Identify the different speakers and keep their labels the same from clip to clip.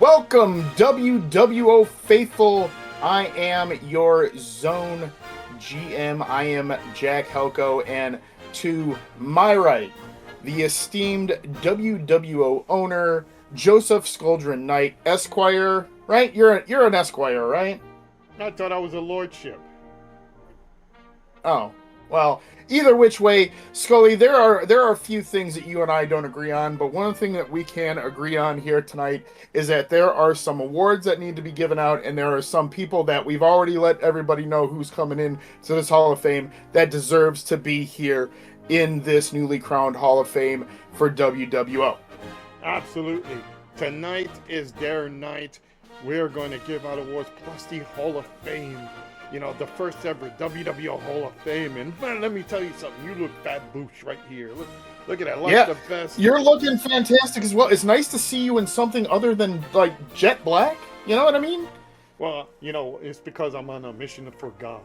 Speaker 1: Welcome, WWO faithful. I am your zone GM. I am Jack Halco, and to my right, the esteemed WWO owner, Joseph Skuldrin Knight, Esquire. Right? You're an Esquire, right?
Speaker 2: I thought I was a lordship.
Speaker 1: Oh, well, either which way, Scully, there are a few things that you and I don't agree on, but one thing that we can agree on here tonight is that there are some awards that need to be given out, and there are some people that we've already let everybody know who's coming in to this Hall of Fame that deserves to be here in this newly crowned Hall of Fame for WWO.
Speaker 2: Absolutely. Tonight is their night. We're going to give out awards plus the Hall of Fame. You know, the first ever WWO Hall of Fame. And man, let me tell you something. You look fat boosh right here. Look at that. Like the best.
Speaker 1: You're looking fantastic as well. It's nice to see you in something other than like jet black. You know what I mean?
Speaker 2: Well, you know, it's because I'm on a mission for God.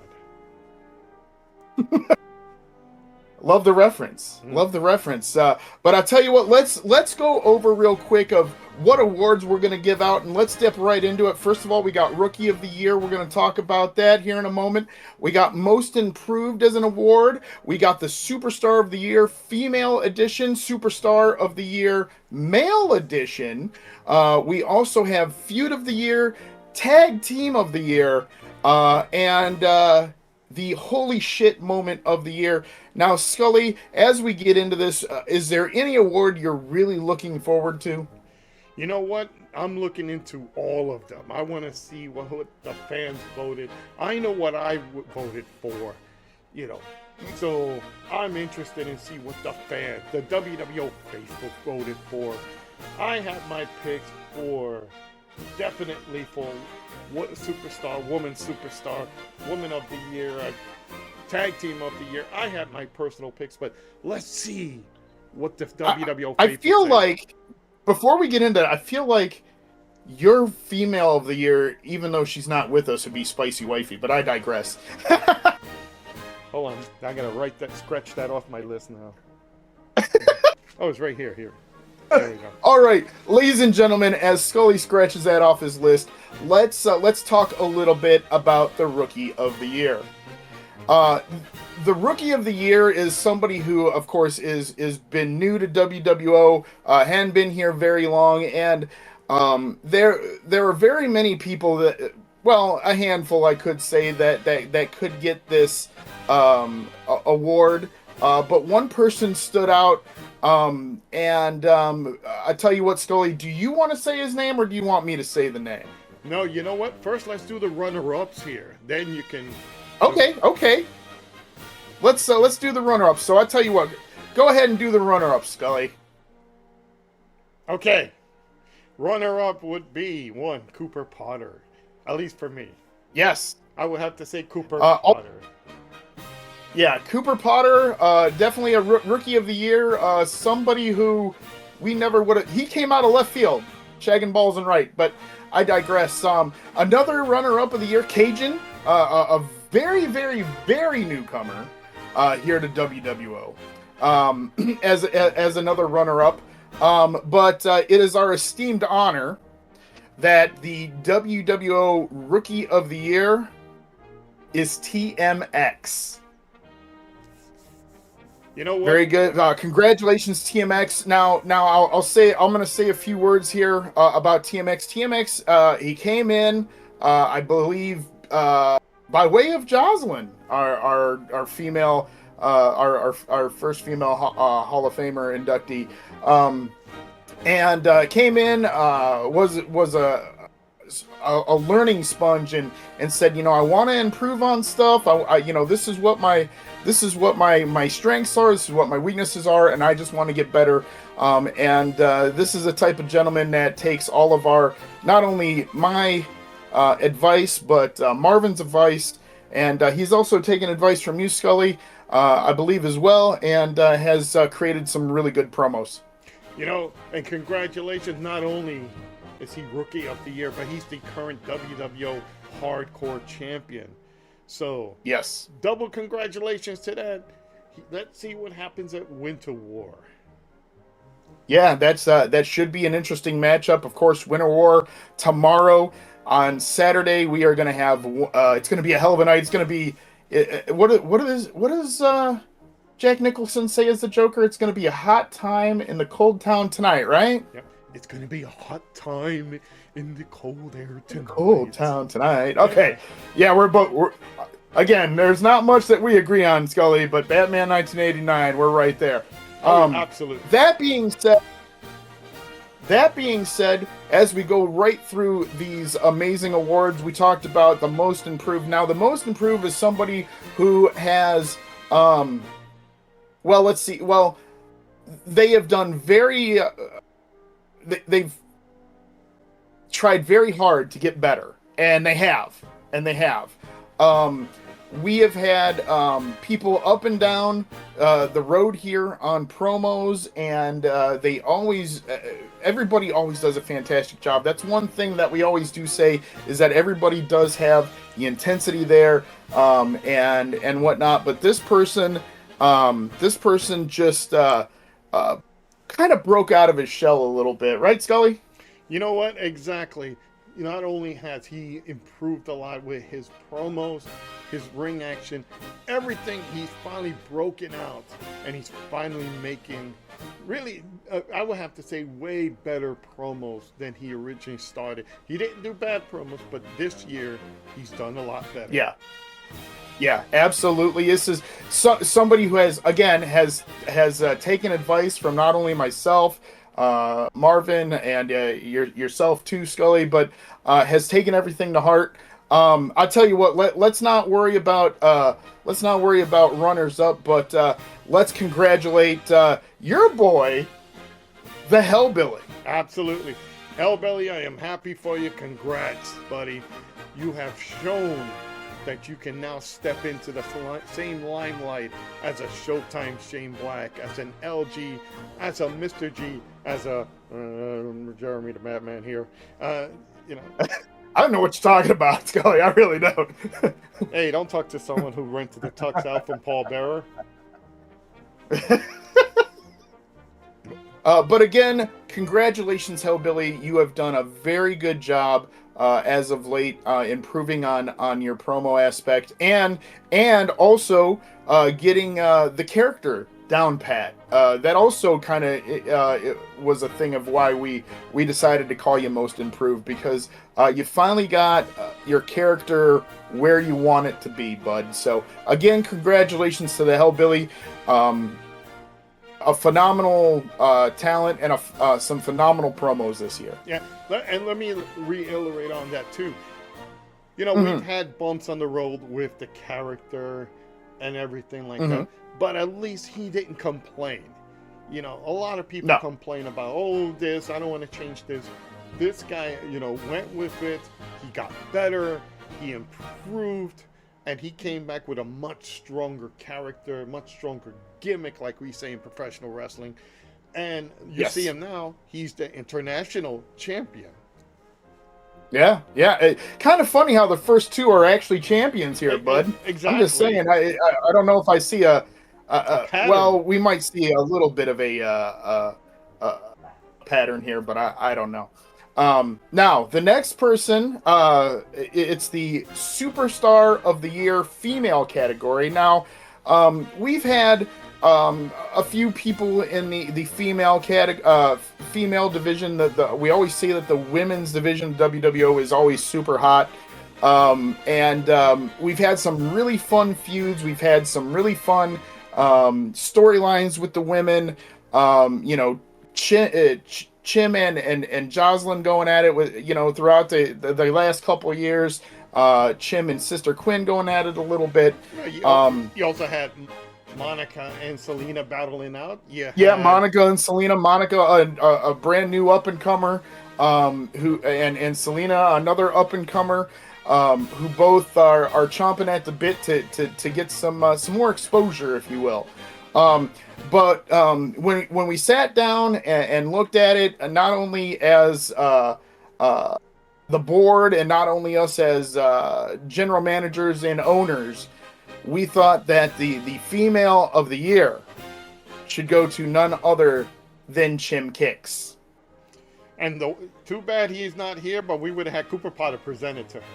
Speaker 1: Love the reference. Love the reference. But I'll tell you what, let's go over real quick of what awards we're going to give out, and let's dip right into it. First of all, we got Rookie of the Year. We're going to talk about that here in a moment. We got Most Improved as an award. We got the Superstar of the Year Female Edition, Superstar of the Year Male Edition. We also have Feud of the Year, Tag Team of the Year, and the Holy Shit Moment of the Year. Now, Scully, as we get into this, is there any award you're really looking forward to?
Speaker 2: You know what? I'm looking into all of them. I want to see what the fans voted. I know what I voted for, you know. So I'm interested in see what the fans, the WWO faithful voted for. I have my picks for definitely for what superstar, woman of the year, tag team of the year. I have my personal picks, but let's see what the WWO
Speaker 1: I feel say. Like before we get into that, I feel like your female of the year, even though she's not with us, would be Spicy Wifey, but I digress.
Speaker 2: Hold on, I gotta scratch that off my list now. Oh, it's right here. There we go.
Speaker 1: All right, ladies and gentlemen, as Scully scratches that off his list, let's talk a little bit about the Rookie of the Year. The Rookie of the Year is somebody who, of course, is been new to WWO, hadn't been here very long, and there are very many people that, well, a handful, I could say, that could get this award, but one person stood out, and I tell you what, Scully, do you want to say his name, or do you want me to say the name?
Speaker 2: No, you know what? First, let's do the runner-ups here. Then you can.
Speaker 1: Okay. Let's do the runner-ups. So I tell you what, go ahead and do the runner-ups, Scully.
Speaker 2: Okay. Runner-up would be one, Cooper Potter. At least for me.
Speaker 1: Yes.
Speaker 2: I would have to say Cooper Potter.
Speaker 1: Yeah, Cooper Potter, definitely a Rookie of the Year. Somebody who we never would have. He came out of left field, shagging balls and right. But I digress. Another runner-up of the year, Cajun, a very, very, very newcomer here to WWO, as another runner-up. But it is our esteemed honor that the WWO Rookie of the Year is TMX.
Speaker 2: You know what?
Speaker 1: Very good. Congratulations, TMX. Now, I'm going to say a few words here about TMX. TMX, he came in, I believe, by way of Jasolyn, our female, our first female Hall of Famer inductee, and came in, was a learning sponge and said, I want to improve on stuff. I this is what my strengths are. This is what my weaknesses are, and I just want to get better. This is a type of gentleman that takes all of our, not only my advice, but Marvin's advice, and he's also taken advice from you, Scully, I believe as well, and has created some really good promos.
Speaker 2: And congratulations, not only is he Rookie of the Year, but he's the current WWO Hardcore Champion. So,
Speaker 1: yes,
Speaker 2: double congratulations to that. Let's see what happens at Winter War.
Speaker 1: Yeah, that should be an interesting matchup. Of course, Winter War tomorrow. On Saturday, we are going to have. It's going to be a hell of a night. It's going to be. What does Jack Nicholson say as the Joker? It's going to be a hot time in the cold town tonight, right?
Speaker 2: Yep. It's gonna be a hot time in the cold air tonight.
Speaker 1: Cold town tonight. Okay, yeah, we're again. There's not much that we agree on, Scully, but Batman 1989, we're right there.
Speaker 2: Absolutely.
Speaker 1: That being said, as we go right through these amazing awards, we talked about the most improved. Now, the most improved is somebody who has, well, let's see. Well, they have done very. They've tried very hard to get better, and they have. We have had people up and down the road here on promos, and they always, everybody always does a fantastic job. That's one thing that we always do say, is that everybody does have the intensity there, and whatnot. But this person just kind of broke out of his shell a little bit, right, Scully?
Speaker 2: You know what? Exactly. Not only has he improved a lot with his promos, his ring action, everything, he's finally broken out, and he's finally making really, I would have to say, way better promos than he originally started. He didn't do bad promos, but this year he's done a lot better.
Speaker 1: Yeah, absolutely. This is somebody who has taken advice from not only myself, Marvin, and yourself too, Scully, but has taken everything to heart. I'll tell you what. Let's not worry about runners up, but let's congratulate your boy, the Hellbilly.
Speaker 2: Absolutely, Hellbilly. I am happy for you. Congrats, buddy. You have shown that you can now step into the same limelight as a Showtime Shane Black, as an LG, as a Mr. G, as a Jeremy the Madman here. I
Speaker 1: don't know what you're talking about, Scully. I really don't.
Speaker 2: Hey, don't talk to someone who rented the tux out from Paul Bearer.
Speaker 1: But again, congratulations, Hellbilly. You have done a very good job as of late, improving on your promo aspect, and also getting the character down pat. That also kind of was a thing of why we decided to call you most improved, because you finally got your character where you want it to be, bud. So again, congratulations to the Hellbilly. A phenomenal talent, and some phenomenal promos this year.
Speaker 2: Yeah, and let me reiterate on that too. We've had bumps on the road with the character and everything like that, but at least he didn't complain. A lot of people complain about, this, I don't want to change this. This guy, went with it. He got better. He improved. And he came back with a much stronger character, much stronger gimmick, like we say in professional wrestling. And you see him now, he's the international champion.
Speaker 1: Yeah. Kind of funny how the first two are actually champions here, bud.
Speaker 2: Exactly.
Speaker 1: I'm just saying, I don't know if I see a well, we might see a little bit of a pattern here, but I don't know. Now, the next person, it's the Superstar of the Year female category. Now, we've had a few people in the female female division. We always say that the women's division of WWO is always super hot. And we've had some really fun feuds. We've had some really fun storylines with the women. Chim and Jasolyn going at it with, throughout the last couple of years. Chim and Sister Quinn going at it a little bit.
Speaker 2: You also had Monica and Selena battling out.
Speaker 1: Monica and Selena. Monica, a brand new up and comer, and Selena, another up and comer, who both are chomping at the bit to get some more exposure, if you will. But when we sat down and looked at it, not only as the board and not only us as general managers and owners, we thought that the female of the year should go to none other than Chim Kicks.
Speaker 2: And too bad he's not here, but we would have had Cooper Potter presented to him.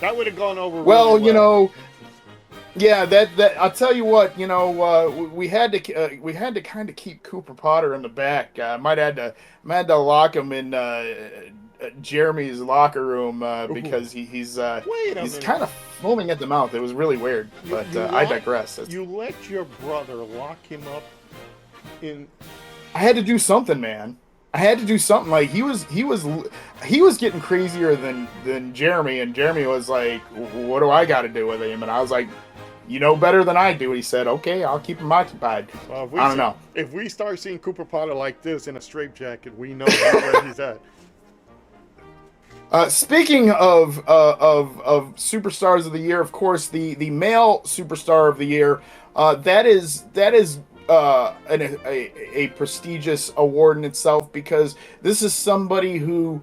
Speaker 2: That would have gone over.
Speaker 1: Well,
Speaker 2: really well.
Speaker 1: Yeah, that I'll tell you what, we had to kind of keep Cooper Potter in the back. Might had to lock him in Jeremy's locker room because he's kind of foaming at the mouth. It was really weird, but I digress.
Speaker 2: You let your brother lock him up in.
Speaker 1: I had to do something, man. I had to do something. Like he was getting crazier than Jeremy, and Jeremy was like, "What do I got to do with him?" And I was like, "You know better than I do." And he said, "Okay, I'll keep him occupied."
Speaker 2: Well,
Speaker 1: I don't know.
Speaker 2: If we start seeing Cooper Potter like this in a straitjacket, we know where he's at.
Speaker 1: Speaking of superstars of the year, of course, the male superstar of the year, that is a prestigious award in itself, because this is somebody who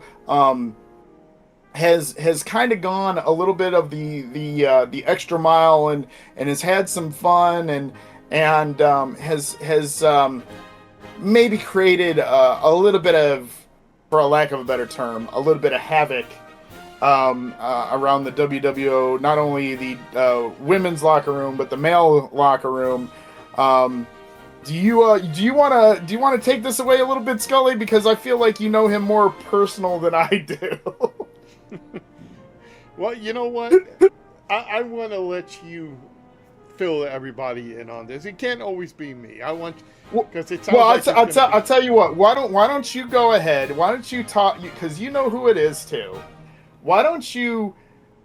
Speaker 1: has kind of gone a little bit of the extra mile and has had some fun and has maybe created a little bit of, for a lack of a better term, a little bit of havoc around the WWO, not only the women's locker room but the male locker room. Do you want to take this away a little bit, Scully? Because I feel like you know him more personal than I do.
Speaker 2: Well, you know what? I want to let you fill everybody in on this. It can't always be me. I want, because it sounds
Speaker 1: I'll tell you what. Why don't you go ahead? Why don't you talk? Because you know who it is too. Why don't you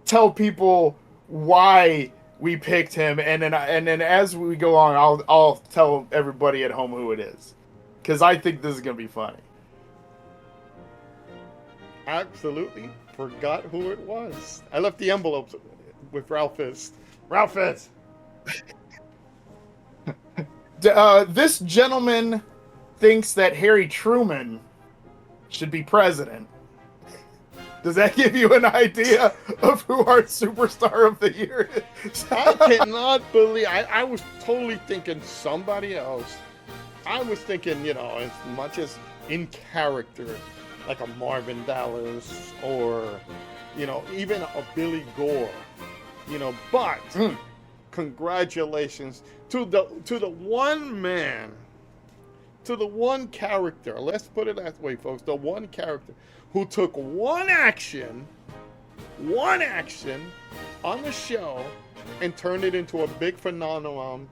Speaker 1: tell people why we picked him, and then as we go on, I'll tell everybody at home who it is, because I think this is gonna be funny.
Speaker 2: Absolutely forgot who it was. I left the envelopes with Ralphus. Ralphus.
Speaker 1: This gentleman thinks that Harry Truman should be president. Does that give you an idea of who our superstar of the year is?
Speaker 2: I cannot believe. I was totally thinking somebody else. I was thinking, as much as in character, like a Marvin Dallas or, even a Billy Gore, but congratulations to the one man, to the one character. Let's put it that way, folks. The one character who took one action on the show and turned it into a big phenomenon.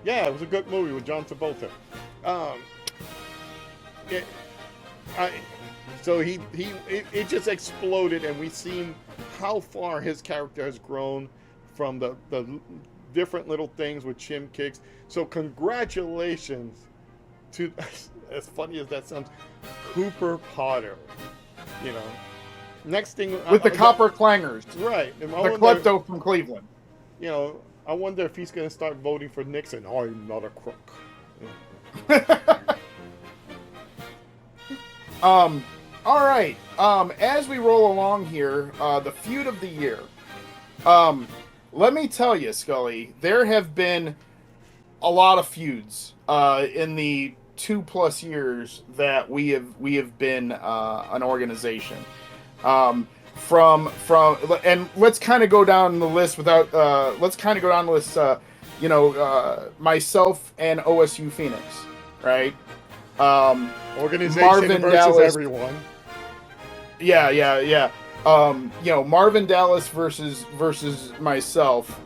Speaker 2: Yeah, it was a good movie with John Travolta. So it just exploded, and we've seen how far his character has grown from the different little things with Chim Kicks. So congratulations to, as funny as that sounds, Cooper Potter. Next thing
Speaker 1: with the copper clangers,
Speaker 2: right?
Speaker 1: The klepto from Cleveland.
Speaker 2: I wonder if he's going to start voting for Nixon. I'm not a crook.
Speaker 1: All right. As we roll along here, the feud of the year. Let me tell you, Scully, there have been a lot of feuds in the 2+ years that we have been an organization. And let's kind of go down the list myself and OSU Phoenix, right?
Speaker 2: Organization
Speaker 1: Marvin
Speaker 2: versus
Speaker 1: Dallas,
Speaker 2: everyone.
Speaker 1: Yeah. Marvin Dallas versus
Speaker 2: Yeah.
Speaker 1: myself.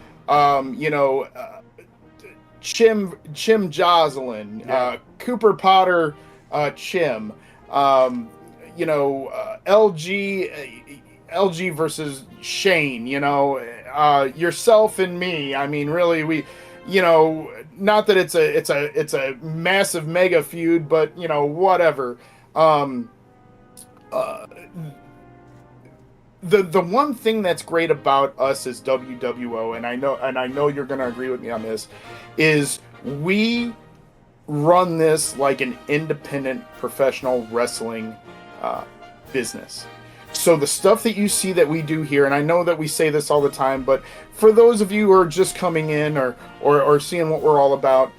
Speaker 1: Chim Jasolyn, Cooper Potter, Chim. LG versus Shane. Yourself and me. I mean, really, we. Not that it's a massive mega feud, but whatever. The one thing that's great about us as WWO, and I know you're going to agree with me on this, is we run this like an independent professional wrestling business. So the stuff that you see that we do here, and I know that we say this all the time, but for those of you who are just coming in or seeing what we're all about,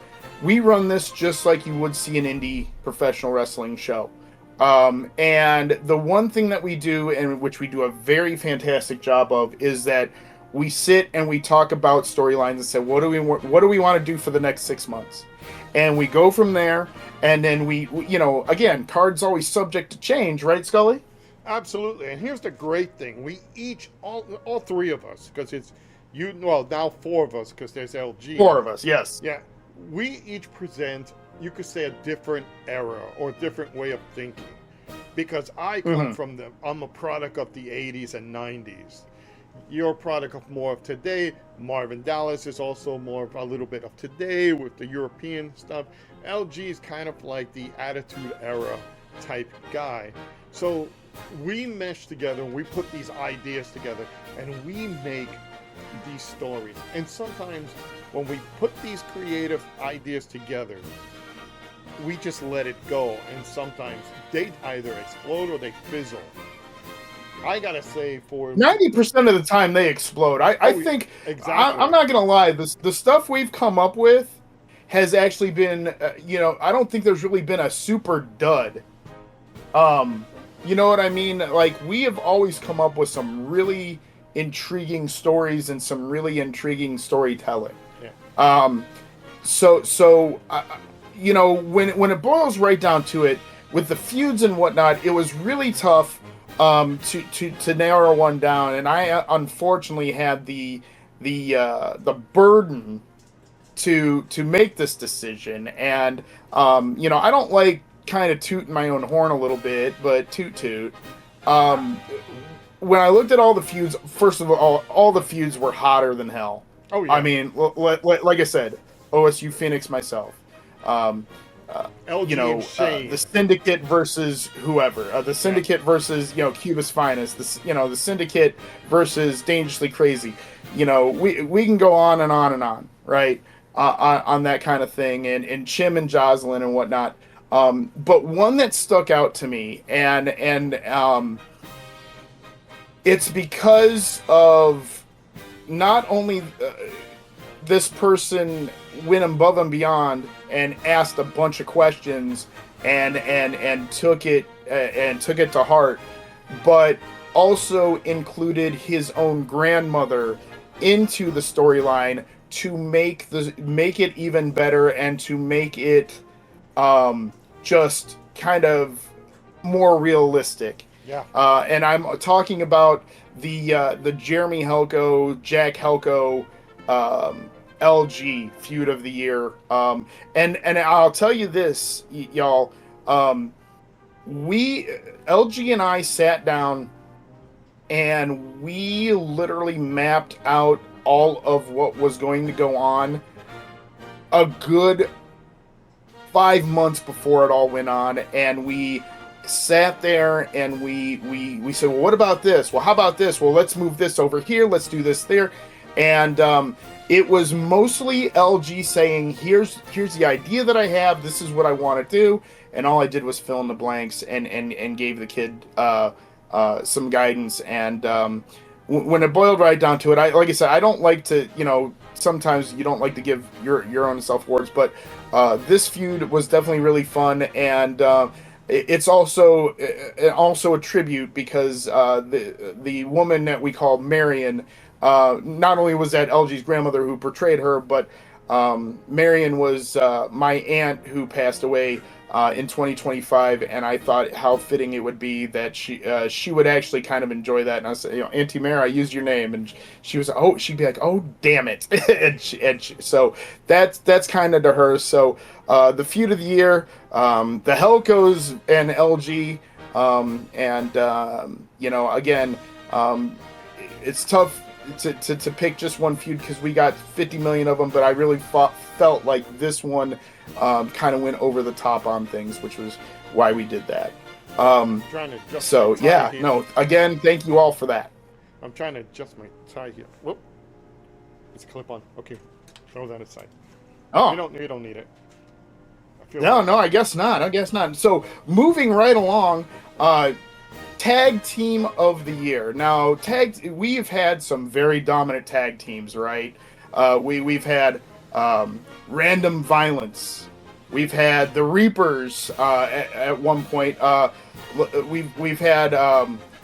Speaker 1: we run this just like you would see an indie professional wrestling show. And the one thing that we do, and which we do a very fantastic job of, is that we sit and we talk about storylines and say, what do we want to do for the next 6 months? And we go from there, and then we again, cards always subject to change, right, Scully?
Speaker 2: Absolutely. And here's the great thing: we each, all three of us, because it's you. Well, now four of us, because there's LG.
Speaker 1: Four of us, yes.
Speaker 2: Yeah, we each present, you could say, a different era or a different way of thinking. Because I come from I'm a product of the 80s and 90s. You're a product of more of today. Marvin Dallas is also more of a little bit of today with the European stuff. LG is kind of like the Attitude Era type guy. So we mesh together, we put these ideas together, and we make these stories. And sometimes when we put these creative ideas together, we just let it go, and sometimes they either explode or they fizzle. I gotta say, for
Speaker 1: 90% of the time they explode. I think
Speaker 2: exactly.
Speaker 1: I'm not gonna lie. The stuff we've come up with has actually been, I don't think there's really been a super dud. You know what I mean? Like, we have always come up with some really intriguing stories and some really intriguing storytelling.
Speaker 2: Yeah.
Speaker 1: When it boils right down to it, with the feuds and whatnot, it was really tough to narrow one down, and I unfortunately had the burden to make this decision. And I don't like kind of tooting my own horn a little bit, but toot. When I looked at all the feuds, first of all the feuds were hotter than hell.
Speaker 2: Oh yeah.
Speaker 1: I mean, like I said, OSU Phoenix myself. The Syndicate versus whoever, the Syndicate versus Cuba's Finest, the Syndicate versus Dangerously Crazy. We can go on and on and on, right? On that kind of thing, and Chim and Jasolyn and whatnot. But one that stuck out to me, and it's because of not only this person went above and beyond and asked a bunch of questions and took it to heart, but also included his own grandmother into the storyline to make it even better and to make it just kind of more realistic.
Speaker 2: Yeah.
Speaker 1: And I'm talking about the Jeremy Halco, Jack Halco, LG feud of the year. And I'll tell you this, y'all. LG and I sat down and we literally mapped out all of what was going to go on a good 5 months before it all went on, and we sat there and we said, well, what about this? Well, how about this? Well, let's move this over here. Let's do this there. And it was mostly LG saying, here's the idea that I have. This is what I want to do. And all I did was fill in the blanks and gave the kid some guidance. And when it boiled right down to it, like I said, I don't like to, sometimes you don't like to give your own self words, but this feud was definitely really fun. And it's also a tribute because the woman that we call Marion, not only was that LG's grandmother who portrayed her, but Marion was my aunt who passed away in 2025, and I thought how fitting it would be that she would actually kind of enjoy that. And I said, Auntie Mary, I used your name, and she'd be like, oh damn it, so that's kind of to her. So the feud of the year, the Helcos and LG, again, it's tough to pick just one feud because we got 50 million of them, but I really felt like this one kind of went over the top on things, which was why we did that. Again, thank you all for that.
Speaker 2: I'm trying to adjust my tie here. Whoop. It's a clip on. Okay. Throw that aside.
Speaker 1: Oh.
Speaker 2: You don't need it.
Speaker 1: I guess not. So moving right along, Tag team of the year. Now, we've had some very dominant tag teams, right? We've had Random Violence. We've had the Reapers at one point. We've had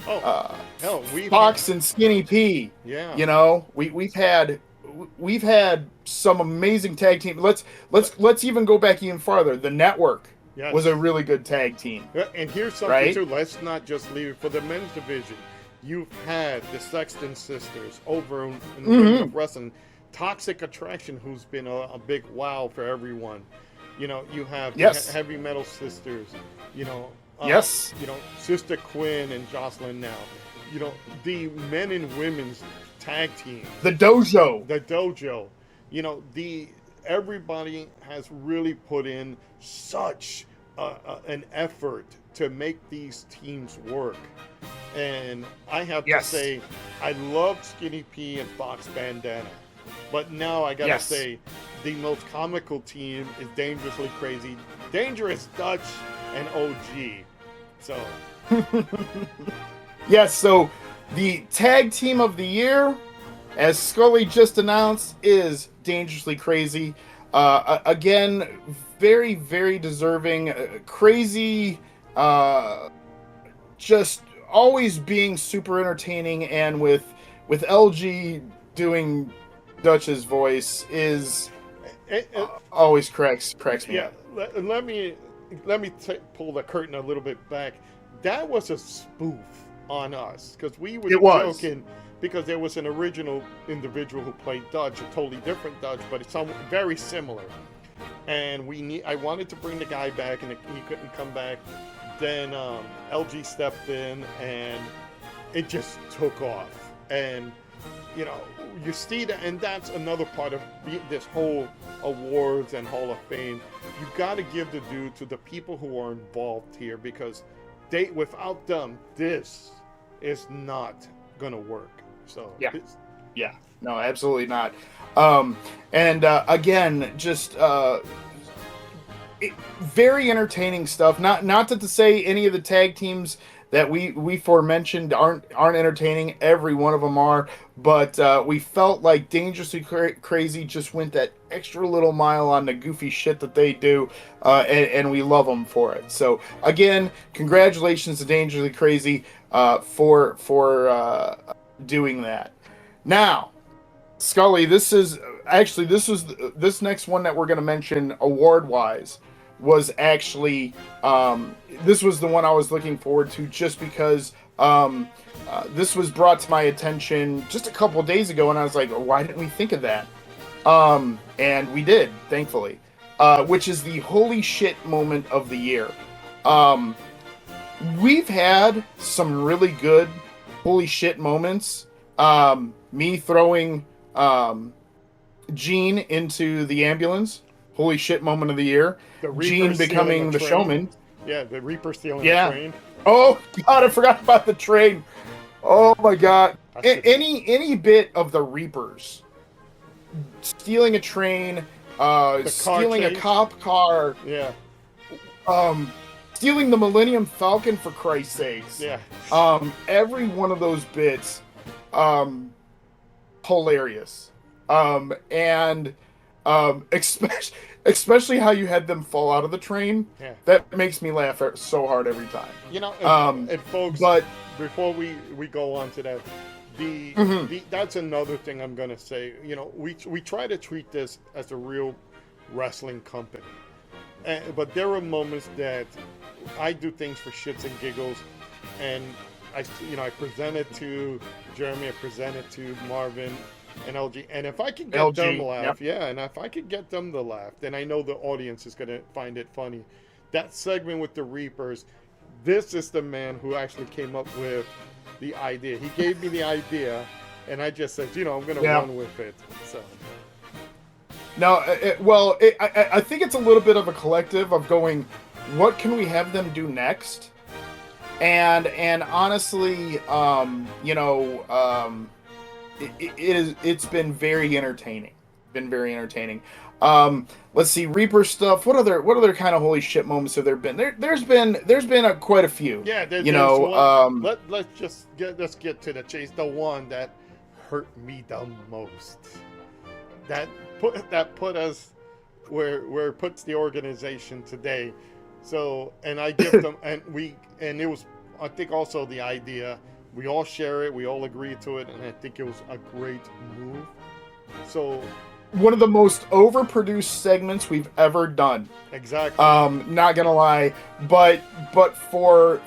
Speaker 2: Oh, hell,
Speaker 1: Fox and Skinny P.
Speaker 2: Yeah.
Speaker 1: You know, we've had some amazing tag team. Let's even go back even farther. The Network was a really good tag team.
Speaker 2: And here's something
Speaker 1: right?
Speaker 2: too. Let's not just leave it for the men's division. You've had the Sexton sisters over in women's wrestling. Toxic Attraction, who's been a big wow for everyone. You know, you have Heavy Metal Sisters. You know,
Speaker 1: yes.
Speaker 2: You know, Sister Quinn and Jasolyn now. You know, the men and women's tag team.
Speaker 1: The Dojo.
Speaker 2: You know, everybody has really put in such an effort to make these teams work. And I have to say, I love Skinny P and Fox Bandana. But now I gotta say, the most comical team is Dangerously Crazy, Dangerous Dutch, and OG. So.
Speaker 1: Yes, so the tag team of the year, as Scully just announced, is Dangerously Crazy. Again, very, very deserving. Crazy, just always being super entertaining, and with LG doing Dutch's voice is always cracks me up.
Speaker 2: Let me pull the curtain a little bit back. That was a spoof on us because we were joking because there was an original individual who played Dutch, a totally different Dutch, but it's very similar. And I wanted to bring the guy back, and he couldn't come back. Then LG stepped in, and it just took off. And you know, you see that, and that's another part of this whole awards and Hall of Fame. You got to give the due to the people who are involved here, because without them, this is not gonna work. So
Speaker 1: no, absolutely not. Again, just very entertaining stuff. Not to say any of the tag teams that we forementioned aren't entertaining. Every one of them are, but we felt like Dangerously Crazy just went that extra little mile on the goofy shit that they do, and we love them for it. So again, congratulations to Dangerously Crazy for doing that. Now, Scully, this next one that we're going to mention award wise was actually this was the one I was looking forward to, just because this was brought to my attention just a couple of days ago, and I was like, why didn't we think of that? And we did, thankfully, which is the holy shit moment of the year. We've had some really good holy shit moments. Me throwing Gene into the ambulance, holy shit moment of the year. Gene becoming the showman.
Speaker 2: Yeah, the Reaper stealing the train.
Speaker 1: Oh God, I forgot about the train. Oh my God. Any bit of the Reapers stealing a train, stealing a cop car.
Speaker 2: Yeah.
Speaker 1: Stealing the Millennium Falcon, for Christ's sakes.
Speaker 2: Yeah.
Speaker 1: Every one of those bits, hilarious. Especially how you had them fall out of the train.
Speaker 2: Yeah.
Speaker 1: That makes me laugh so hard every time.
Speaker 2: You know, and folks, but before we go on to that, that's another thing I'm gonna say. You know, we try to treat this as a real wrestling company, but there are moments that I do things for shits and giggles, and I present it to Jeremy, I present it to Marvin and LG, and if I can get them to laugh, and if I can get them to laugh, then I know the audience is gonna find it funny. That segment with the Reapers, this is the man who actually came up with the idea. He gave me the idea, and I just said, I'm gonna run with it. So.
Speaker 1: No, I think it's a little bit of a collective of going, what can we have them do next? And honestly, it's been very entertaining. Let's see, Reaper stuff. What other kind of holy shit moments have there been? There's been quite a few.
Speaker 2: Yeah,
Speaker 1: You
Speaker 2: there's
Speaker 1: know,
Speaker 2: one. Let's get to the chase. The one that hurt me the most. That put us where it puts the organization today. So, and I give them, and it was, I think, also the idea. We all share it. We all agree to it, and I think it was a great move. So,
Speaker 1: one of the most overproduced segments we've ever done.
Speaker 2: exactly.
Speaker 1: Not gonna lie, but for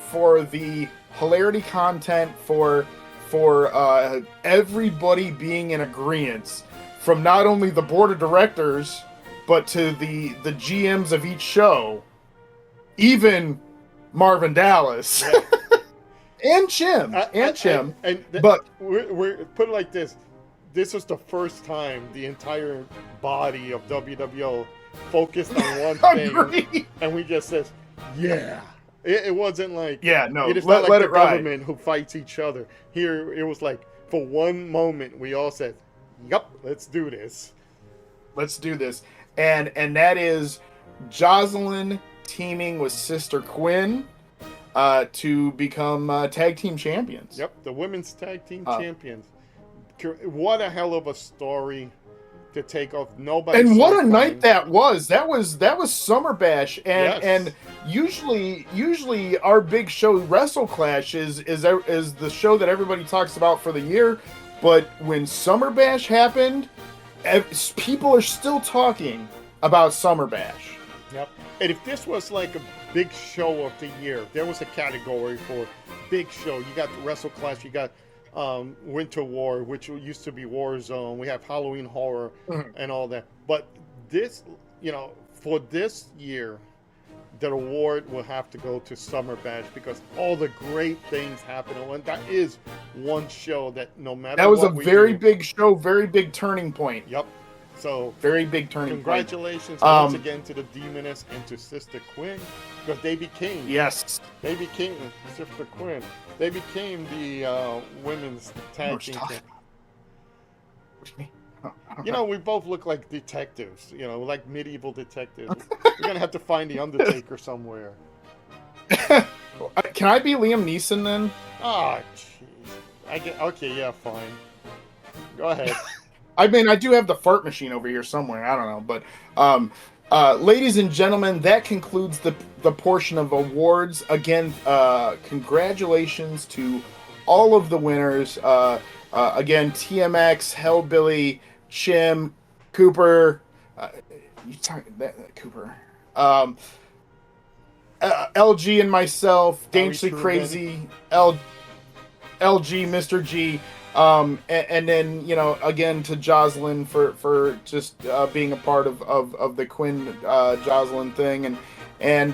Speaker 1: the hilarity content, for everybody being in agreement, from not only the board of directors, but to the GMs of each show, even Marvin Dallas.
Speaker 2: Yeah.
Speaker 1: And Chim, but
Speaker 2: we're put it like this: this was the first time the entire body of WWO focused on one thing,
Speaker 1: agree.
Speaker 2: and we just says, "Yeah." It wasn't like,
Speaker 1: Yeah, no,
Speaker 2: it is not like
Speaker 1: let
Speaker 2: the
Speaker 1: it ride.
Speaker 2: government who fights each other. Here, it was like for one moment we all said, "Yup, let's do this."
Speaker 1: Let's do this, and that is Jasolyn teaming with Sister Quinn to become tag team champions.
Speaker 2: Yep, the women's tag team champions. What a hell of a story to take off. Nobody.
Speaker 1: And what a night that was! That was Summer Bash, and
Speaker 2: Yes.
Speaker 1: and usually our big show Wrestle Clash is the show that everybody talks about for the year. But when Summer Bash happened, people are still talking about Summer Bash.
Speaker 2: Yep. And if this was like a big show of the year, there was a category for big show. You got the Wrestle Clash, you got Winter War, which used to be Warzone. We have Halloween Horror and all that. But this, for this year, the award will have to go to Summer Bash because all the great things happen. And that is one show that no matter
Speaker 1: That was
Speaker 2: what
Speaker 1: a
Speaker 2: we
Speaker 1: very
Speaker 2: do,
Speaker 1: big show, very big turning point.
Speaker 2: Yep. So
Speaker 1: Very big turning
Speaker 2: congratulations
Speaker 1: point.
Speaker 2: once again to the Demoness and to Sister Quinn because they became Sister Quinn. They became the women's tag team. We both look like detectives. Like medieval detectives. We're gonna have to find the Undertaker somewhere.
Speaker 1: Can I be Liam Neeson then?
Speaker 2: Ah, jeez. Okay, yeah, fine. Go ahead.
Speaker 1: I mean, I do have the fart machine over here somewhere. I don't know, but ladies and gentlemen, that concludes the portion of awards. Again, congratulations to all of the winners. Again, TMX, Hellbilly, Chim, Cooper. You talking that Cooper? LG and myself, Dangerously Crazy, LG, Mr. G. And then again to Jasolyn for just being a part of the Quinn Jasolyn thing, and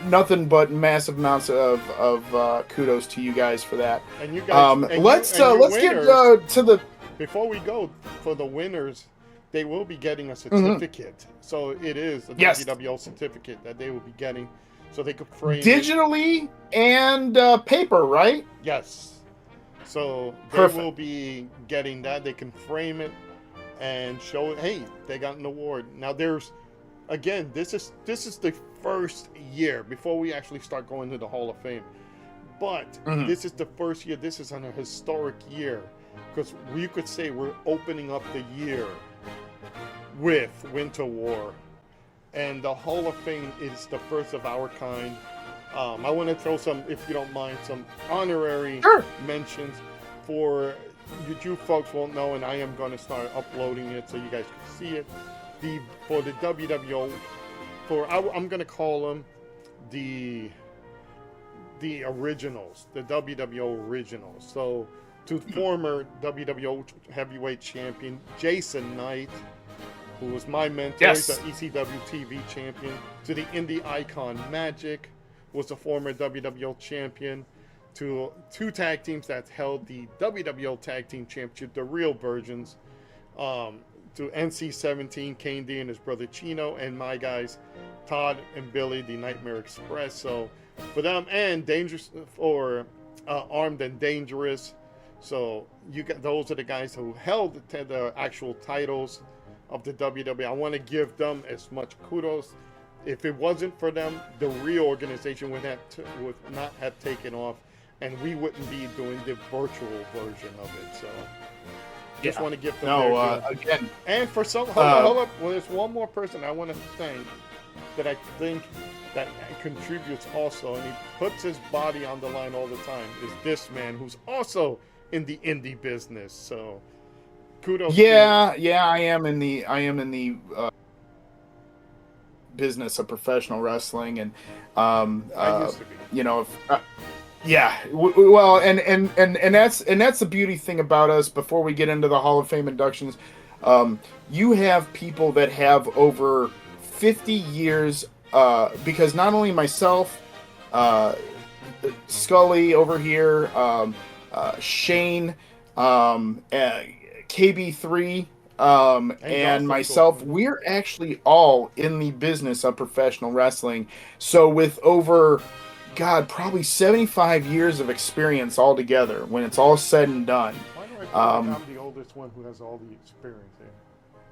Speaker 1: nothing but massive amounts of kudos to you guys for that.
Speaker 2: And you guys,
Speaker 1: let's get to the.
Speaker 2: Before we go for the winners, they will be getting a certificate. So it is a WWO certificate that they will be getting, so they could frame
Speaker 1: digitally and paper, right?
Speaker 2: Yes. So they
Speaker 1: Perfect.
Speaker 2: will be getting that. They can frame it and show it. Hey, they got an award. Now this is the first year before we actually start going to the Hall of Fame. But this is the first year. This is a historic year because you could say we're opening up the year with Winter War, and the Hall of Fame is the first of our kind. I want to throw some, if you don't mind, some honorary mentions for you folks won't know, and I am going to start uploading it so you guys can see it. For the WWO, I'm going to call them the originals, the WWO originals. So to former WWO heavyweight champion Jason Knight, who was my mentor, he's the ECW TV champion. To the indie icon Magic, was the former WWO champion. To two tag teams that held the WWO Tag Team Championship, the real versions. To NC-17, Kane D and his brother Chino, and my guys, Todd and Billy, the Nightmare Express. So for them, and Dangerous, or Armed and Dangerous. So those are the guys who held the actual titles of the WWE. I want to give them as much kudos. If it wasn't for them, the reorganization would not have taken off, and we wouldn't be doing the virtual version of it. So, just want to give them
Speaker 1: again.
Speaker 2: And for some, hold up. Well, there's one more person I want to thank that I think that contributes also, and he puts his body on the line all the time. Is this man who's also in the indie business? So, kudos.
Speaker 1: Yeah, I am in the business of professional wrestling, and
Speaker 2: I used to be.
Speaker 1: you know, well, and that's the beauty thing about us. Before we get into the Hall of Fame inductions, you have people that have over 50 years, because not only myself, Scully over here, Shane, KB3, and myself, we're actually all in the business of professional wrestling. So with over, probably 75 years of experience altogether, when it's all said and done.
Speaker 2: Why do I feel like I'm the oldest one who has all the experience here?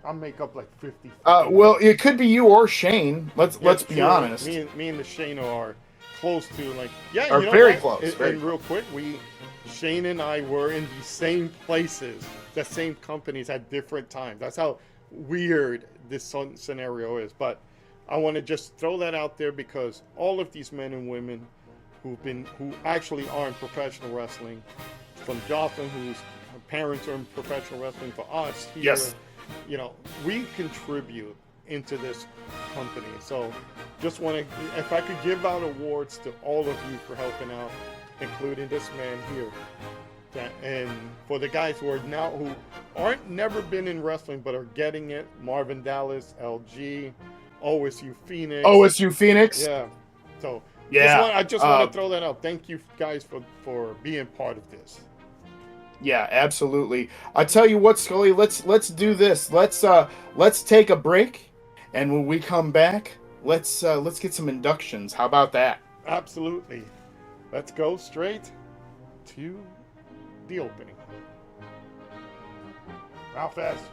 Speaker 2: I'll make up like 50.
Speaker 1: Well, it could be you or Shane. Let's be honest.
Speaker 2: Me and the Shane are close to, like, yeah,
Speaker 1: are very close.
Speaker 2: And real quick, Shane and I were in the same places, the same companies at different times. That's how weird this scenario is. But I want to just throw that out there, because all of these men and women who actually are in professional wrestling, from Jocelyn, whose parents are in professional wrestling, for us here,
Speaker 1: yes,
Speaker 2: we contribute into this company. So just want to, if I could give out awards to all of you for helping out, including this man here, and for the guys who aren't never been in wrestling but are getting it: Marvin Dallas, LG, OSU Phoenix. Yeah. So I just want to throw that out. Thank you guys for being part of this.
Speaker 1: Yeah, absolutely. I tell you what, Scully, let's do this. Let's take a break, and when we come back, let's get some inductions. How about that?
Speaker 2: Absolutely. Let's go straight to the opening. How fast?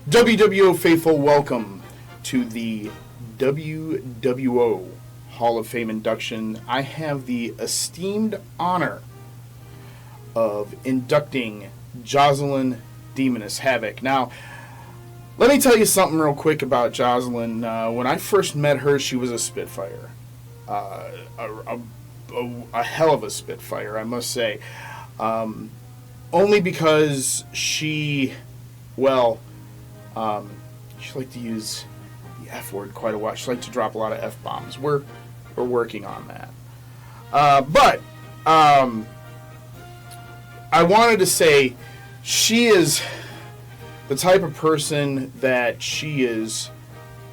Speaker 1: WWO faithful, welcome to the WWO Hall of Fame induction. I have the esteemed honor of inducting Jasolyn Demoness Havoc. Now, let me tell you something real quick about Jasolyn. When I first met her, she was a Spitfire. A hell of a Spitfire, I must say. Only because she liked to use the F word quite a lot. She liked to drop a lot of F-bombs. We're working on that. But I wanted to say she is the type of person that she is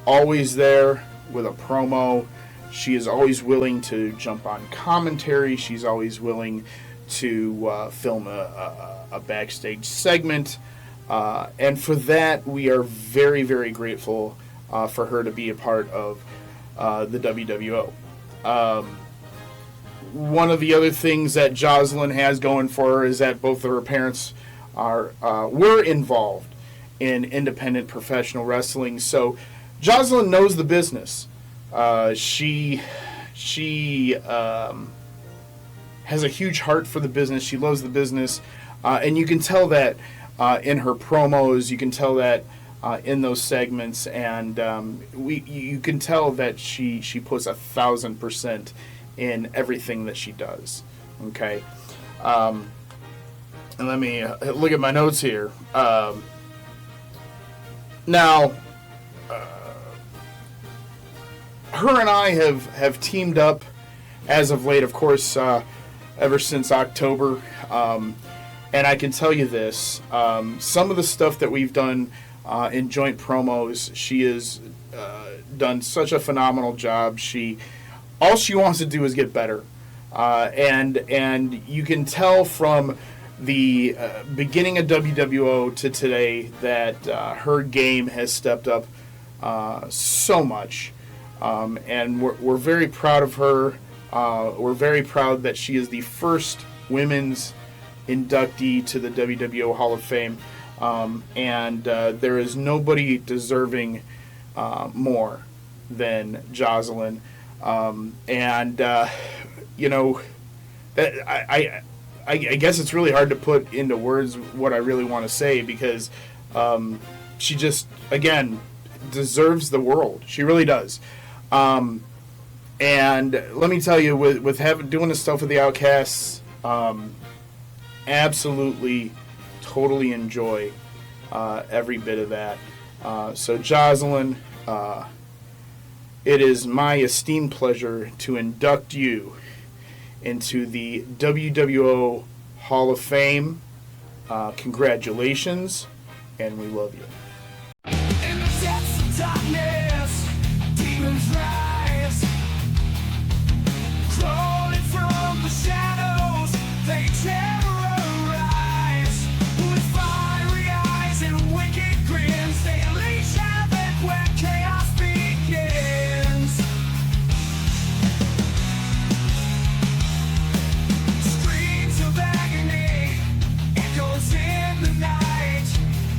Speaker 1: always there with a promo. She is always willing to jump on commentary. She's always willing to film a backstage segment. And for that, we are very, very grateful for her to be a part of the WWO. One of the other things that Jasolyn has going for her is that both of her parents were involved in independent professional wrestling. So Jasolyn knows the business. She has a huge heart for the business. She loves the business, and you can tell that in her promos. You can tell that in those segments, and you can tell that she puts 1,000% in everything that she does. Okay, and let me look at my notes here. Now, her and I have teamed up as of late, of course, ever since October. And I can tell you this, some of the stuff that we've done in joint promos, she has done such a phenomenal job. All she wants to do is get better. And you can tell from the beginning of WWO to today that her game has stepped up so much, and we're very proud of her. We're very proud that she is the first women's inductee to the WWO Hall of Fame, and there is nobody deserving more than Jasolyn. And you know, I guess it's really hard to put into words what I really want to say, because she just, again, deserves the world. She really does. And let me tell you, with doing this stuff with the Outcasts, absolutely, totally enjoy every bit of that. So Jasolyn, it is my esteemed pleasure to induct you into the WWO Hall of Fame. Congratulations, and we love you.
Speaker 3: In the depths of darkness, demons rise. Crawling from the shadows, they terrorize. With fiery eyes and wicked grins, they unleash havoc where chaos begins. Screams of agony echoes in the night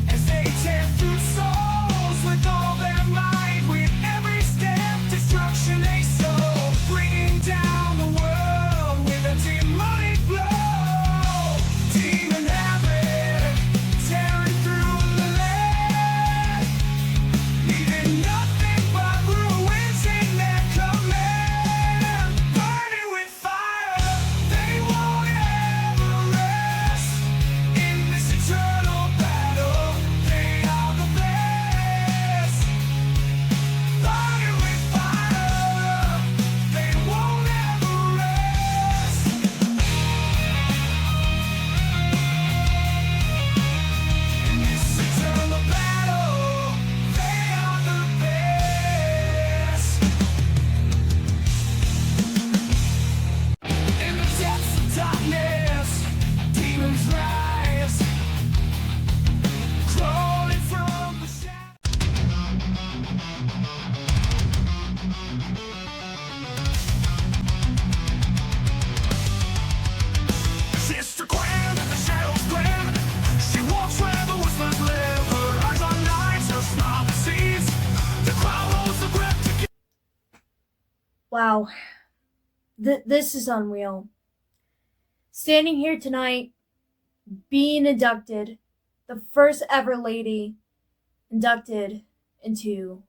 Speaker 3: as they tear through souls with all their might. With every step, destruction they sow, bringing down the world with a demonic blow. Demon habit, tearing through the land, leaving nothing but ruins in their command. Burning with fire, they won't ever rest. In this eternal battle, they are the best. Burning with fire, they won't ever rest. In this eternal battle, they are the best. In the depths of darkness, demons rise, crawling from the shadows. Sister Quinn, the shadows grin. She walks where the whispers live. Her eyes are nights, her smile sees. The crowd holds the grip to keep.
Speaker 4: Wow, this is unreal. Standing here tonight, being inducted, the first ever lady inducted into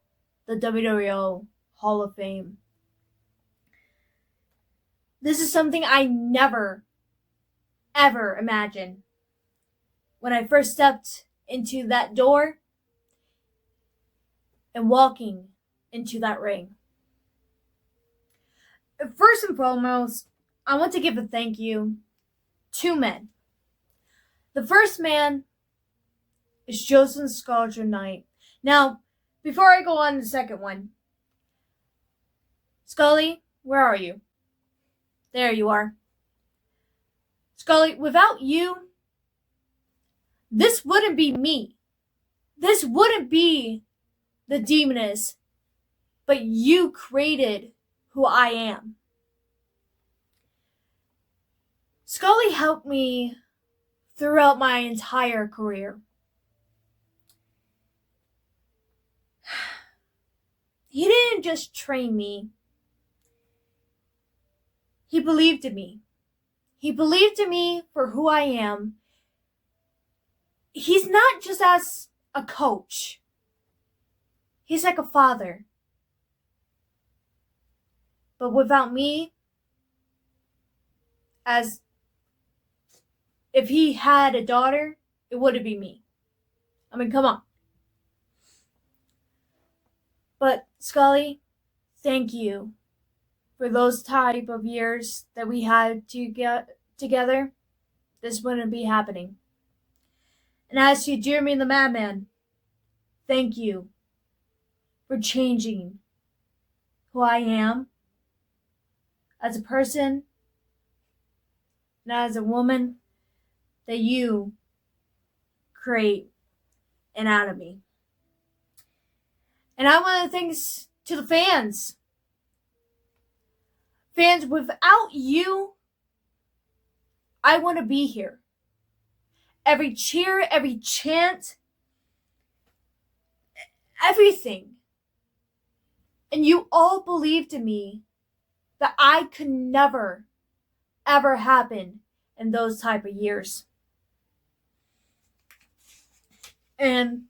Speaker 4: the WWO Hall of Fame. This is something I never, ever imagined. When I first stepped into that door and walking into that ring. First and foremost, I want to give a thank you to men. The first man is Jasolyn Scourger Knight. Now, before I go on to the second one, Scully, where are you? There you are. Scully, without you, this wouldn't be me. This wouldn't be the Demoness, but you created who I am. Scully helped me throughout my entire career. He didn't just train me. He believed in me. He believed in me for who I am. He's not just as a coach. He's like a father. But without me, as if he had a daughter, it wouldn't be me. I mean, come on. But Scully, thank you for those type of years that we had to get together. This wouldn't be happening. And as to Jeremy the Madman, thank you for changing who I am as a person and as a woman that you create and out of me. And I want to thanks to the fans. Fans, without you, I want to be here. Every cheer, every chant, everything. And you all believed in me that I could never, ever happen in those type of years. And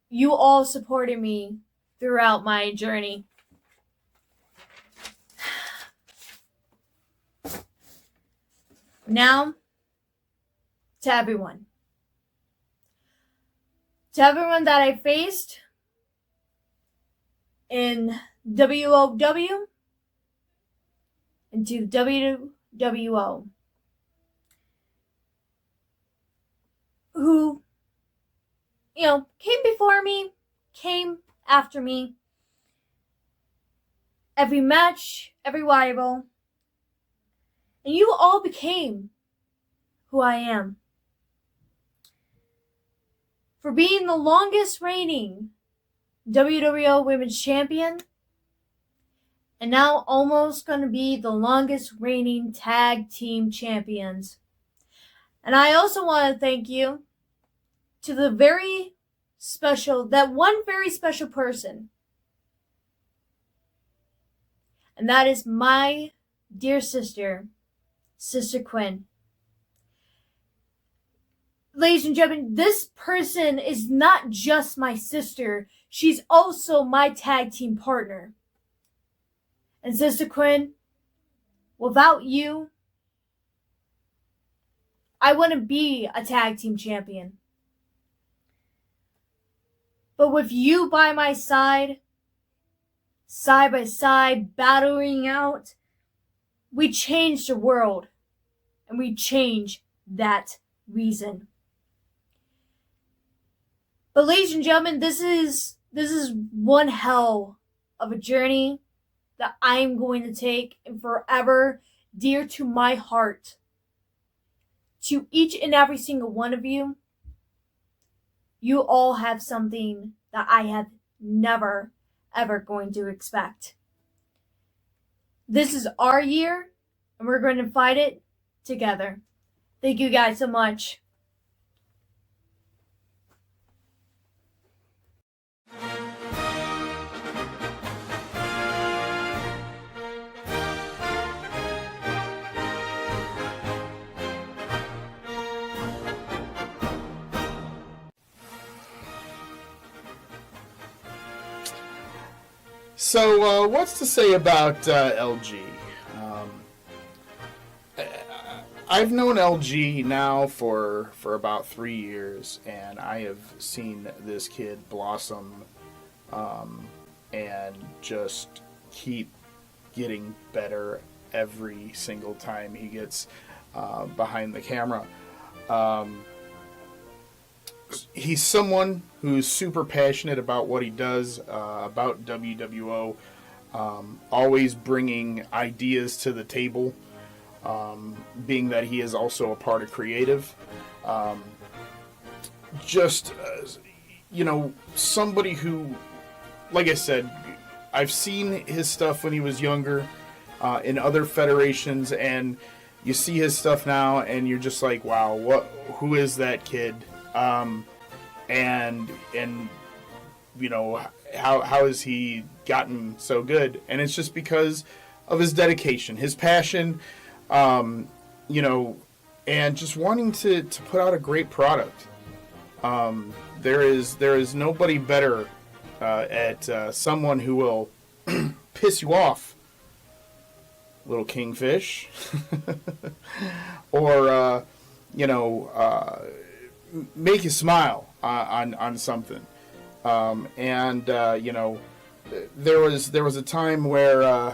Speaker 4: you all supported me throughout my journey. Now, to everyone. To everyone that I faced in WOW and to WWO, who, came before me, came after me, every match, every rival, and you all became who I am. For being the longest reigning WWO Women's Champion, and now almost going to be the longest reigning Tag Team Champions. And I also want to thank you to that one very special person. And that is my dear sister, Sister Quinn. Ladies and gentlemen, this person is not just my sister, she's also my tag team partner. And Sister Quinn, without you, I wouldn't be a tag team champion. But with you by my side by side, battling out, we change the world. And we change that reason. But ladies and gentlemen, this is one hell of a journey that I'm going to take and forever dear to my heart. To each and every single one of you, you all have something that I have never, ever going to expect. This is our year, and we're going to fight it together. Thank you guys so much.
Speaker 1: So, what's to say about LG? I've known LG now for about 3 years, and I have seen this kid blossom and just keep getting better every single time he gets behind the camera. He's someone who's super passionate about what he does, about WWO, always bringing ideas to the table, being that he is also a part of creative. Somebody who, like I said, I've seen his stuff when he was younger in other federations, and you see his stuff now, and you're just like, wow, who is that kid? And how has he gotten so good? And it's just because of his dedication, his passion, and just wanting to put out a great product. There is nobody better at someone who will piss you off, little kingfish, or make you smile on something. There was a time where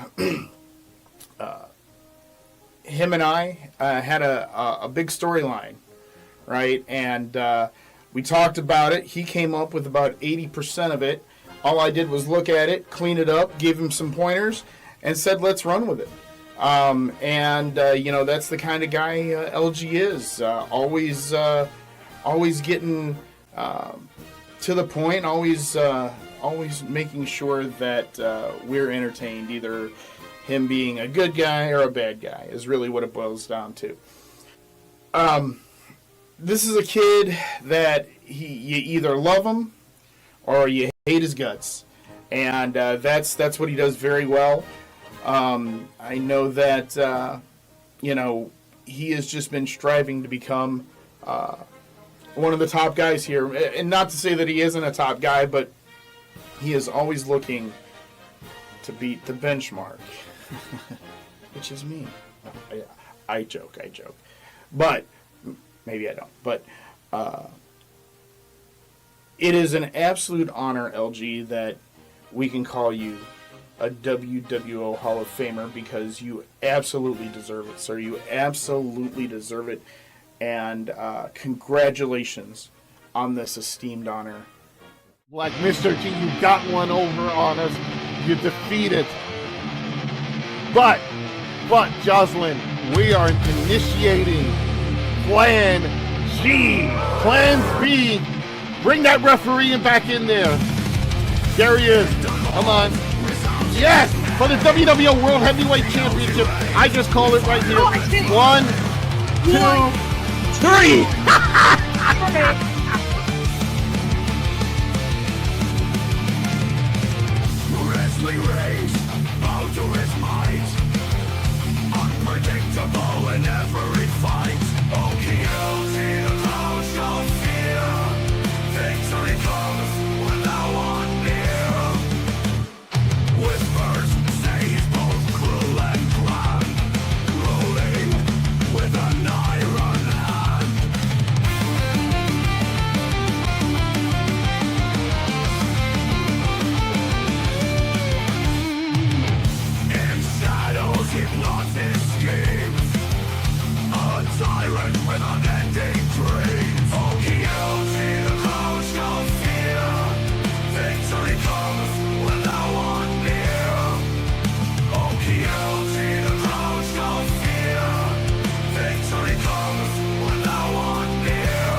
Speaker 1: him and I had a big storyline, right? And we talked about it. He came up with about 80% of it. All I did was look at it, clean it up, give him some pointers, and said, let's run with it. That's the kind of guy LG is. Always getting to the point. Always making sure that we're entertained. Either him being a good guy or a bad guy is really what it boils down to. This is a kid that you either love him or you hate his guts, and that's what he does very well. I know that he has just been striving to become one of the top guys here, and not to say that he isn't a top guy, but he is always looking to beat the benchmark, which is me. I joke, but maybe I don't. But it is an absolute honor, LG, that we can call you a WWO Hall of Famer, because you absolutely deserve it, sir. You absolutely deserve it. And congratulations on this esteemed honor.
Speaker 2: Like Mr. G, you got one over on us. You defeated. But, Jasolyn, we are initiating Plan G. Plan B. Bring that referee back in there. There he is. Come on. Yes! For the WWO World Heavyweight Championship. I just call it right here. 1, 2, 3!
Speaker 3: Wrestling rage, bow to his might. Unpredictable in every fight. OKOs in a cloud of fear. Victory comes when I want near. Whispers say he's both cruel and grand, ruling with an iron hand. In shadows, hypnosis schemes. A tyrant with unending dreams. OKOs in a cloud of fear. Victory comes when I want near. OKOs in a cloud of fear. Victory comes when I want near.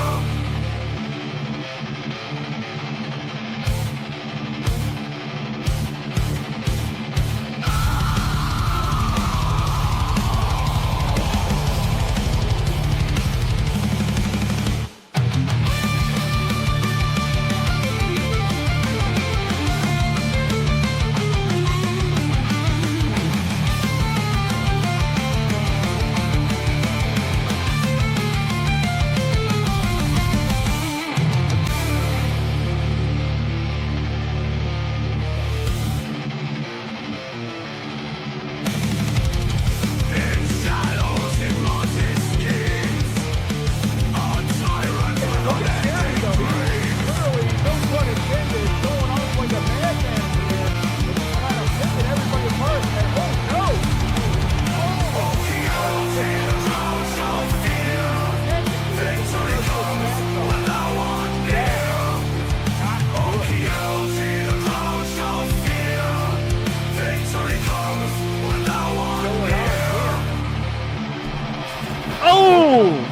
Speaker 3: In shadows, hypnosis schemes. A tyrant with unending dreams. OKOs in a cloud of fear. Victory comes when I want near. OKOs in a cloud of fear. Victory comes when I want near.
Speaker 2: Oh!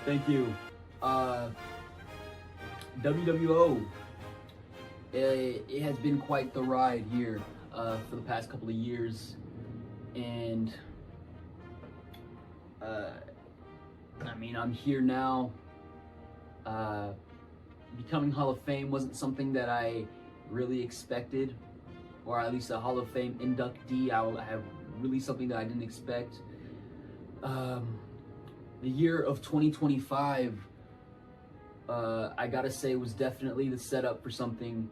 Speaker 5: Thank you. WWO. It has been quite the ride here for the past couple of years, and I'm here now. Becoming Hall of Fame wasn't something that I really expected, or at least a Hall of Fame inductee. I have really something that I didn't expect. the year of 2025, I gotta say, was definitely the setup for something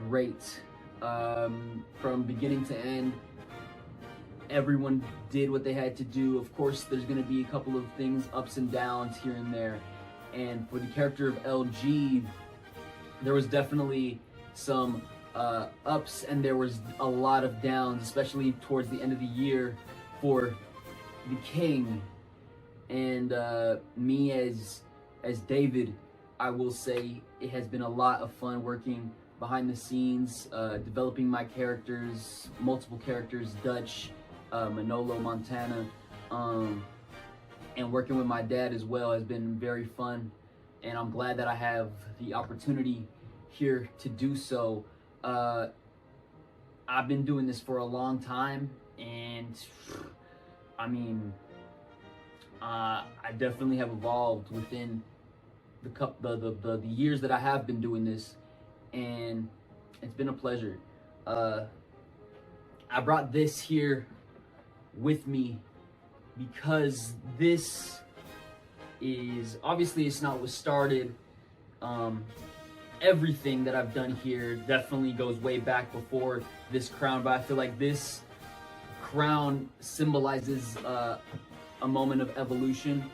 Speaker 5: great. From beginning to end, everyone did what they had to do. Of course, there's gonna be a couple of things, ups and downs here and there. And for the character of LG, there was definitely some ups and there was a lot of downs, especially towards the end of the year for the King. And me as David, I will say it has been a lot of fun working behind the scenes, developing my characters, multiple characters, Dutch, Manolo, Montana, and working with my dad as well has been very fun. And I'm glad that I have the opportunity here to do so. I've been doing this for a long time, and I mean, I definitely have evolved within the years that I have been doing this, and it's been a pleasure. I brought this here with me because this is obviously, it's not what started. Everything that I've done here definitely goes way back before this crown, but I feel like this crown symbolizes a moment of evolution.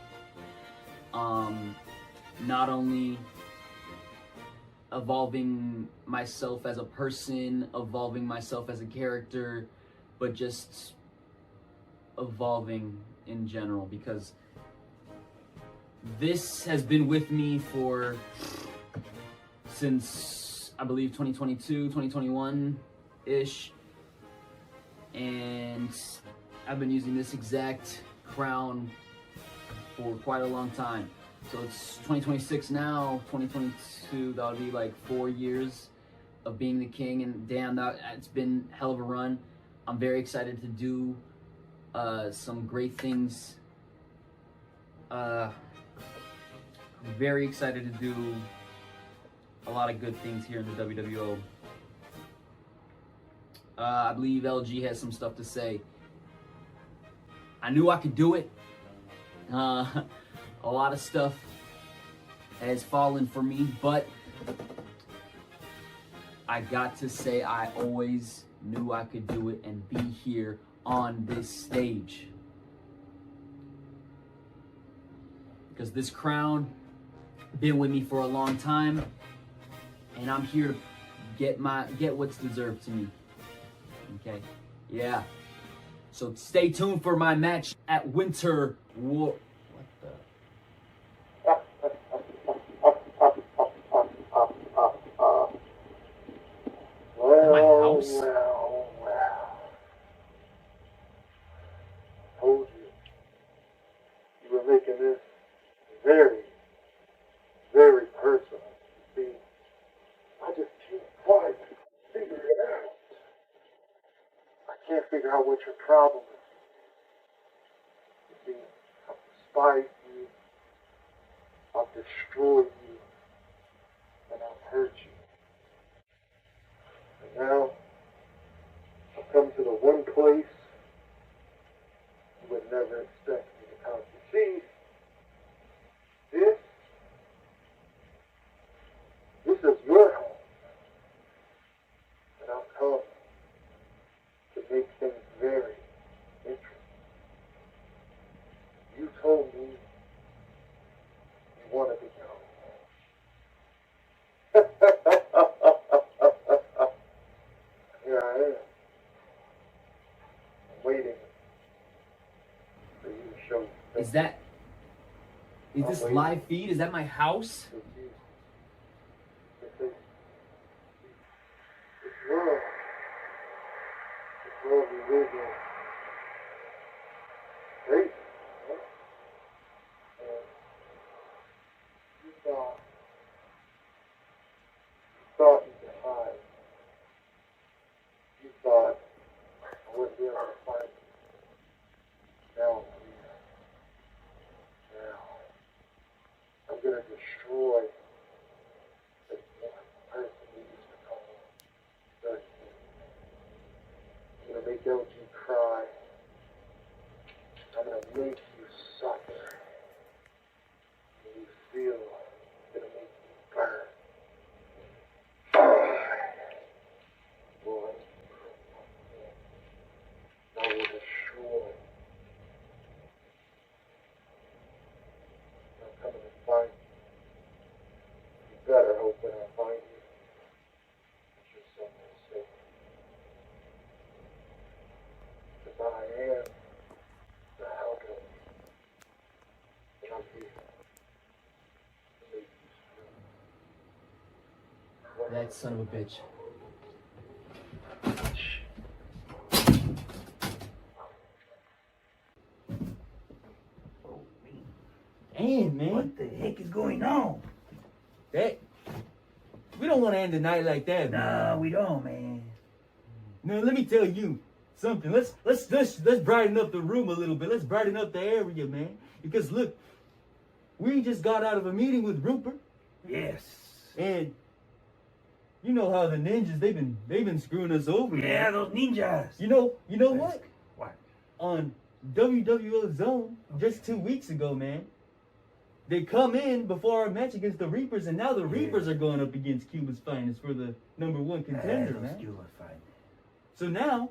Speaker 5: Not only evolving myself as a person, evolving myself as a character, but just evolving in general, because this has been with me since I believe 2022, 2021-ish, and I've been using this exact crown for quite a long time. So it's 2026 now, 2022, that'll be like 4 years of being the king, and damn, it's been a hell of a run. I'm very excited to do some great things. Very excited to do a lot of good things here in the WWO. I believe LG has some stuff to say. I knew I could do it. A lot of stuff has fallen for me, but I got to say I always knew I could do it and be here on this stage. Because this crown been with me for a long time, and I'm here to get what's deserved to me. Okay? Yeah. So stay tuned for my match at Winter War. My house?
Speaker 2: Well. Told you. You were making this very, very personal. See, I just can't quite figure it out. I can't figure out what your problem is. You see, I'll despise you, I'll destroy you, and I'll hurt you. And now, I've come to the one place you would never expect me to come. You see, this is your home. And I've come to make things very interesting. You told me you wanted to go. Here I am. I'm waiting for you to show me.
Speaker 5: Is this live feed? Is that my house?
Speaker 2: This world we live in, crazy, huh? And you thought you could hide. You thought I wouldn't be able to find you. Now I'm here. Now I'm gonna destroy this one person we used to call the King. I'm gonna make LG cry. I'm gonna make you suffer.
Speaker 5: That son of a bitch.
Speaker 6: Damn, man.
Speaker 7: What the heck is going on?
Speaker 6: That we don't want to end the night like that, man.
Speaker 7: No, we don't, man.
Speaker 6: No, let me tell you something. Let's brighten up the room a little bit. Let's brighten up the area, man. Because look, we just got out of a meeting with Rupert,
Speaker 7: Yes.
Speaker 6: and you know how the ninjas they've been screwing us over.
Speaker 7: Yeah,
Speaker 6: Man.
Speaker 7: those ninjas.
Speaker 6: You know what?
Speaker 7: What?
Speaker 6: On WWO Zone just 2 weeks ago, man. They come in before our match against the Reapers, and now the Reapers are going up against Cuba's Finest for the #1 contender,
Speaker 7: Those
Speaker 6: man.
Speaker 7: Cuban fight.
Speaker 6: So now,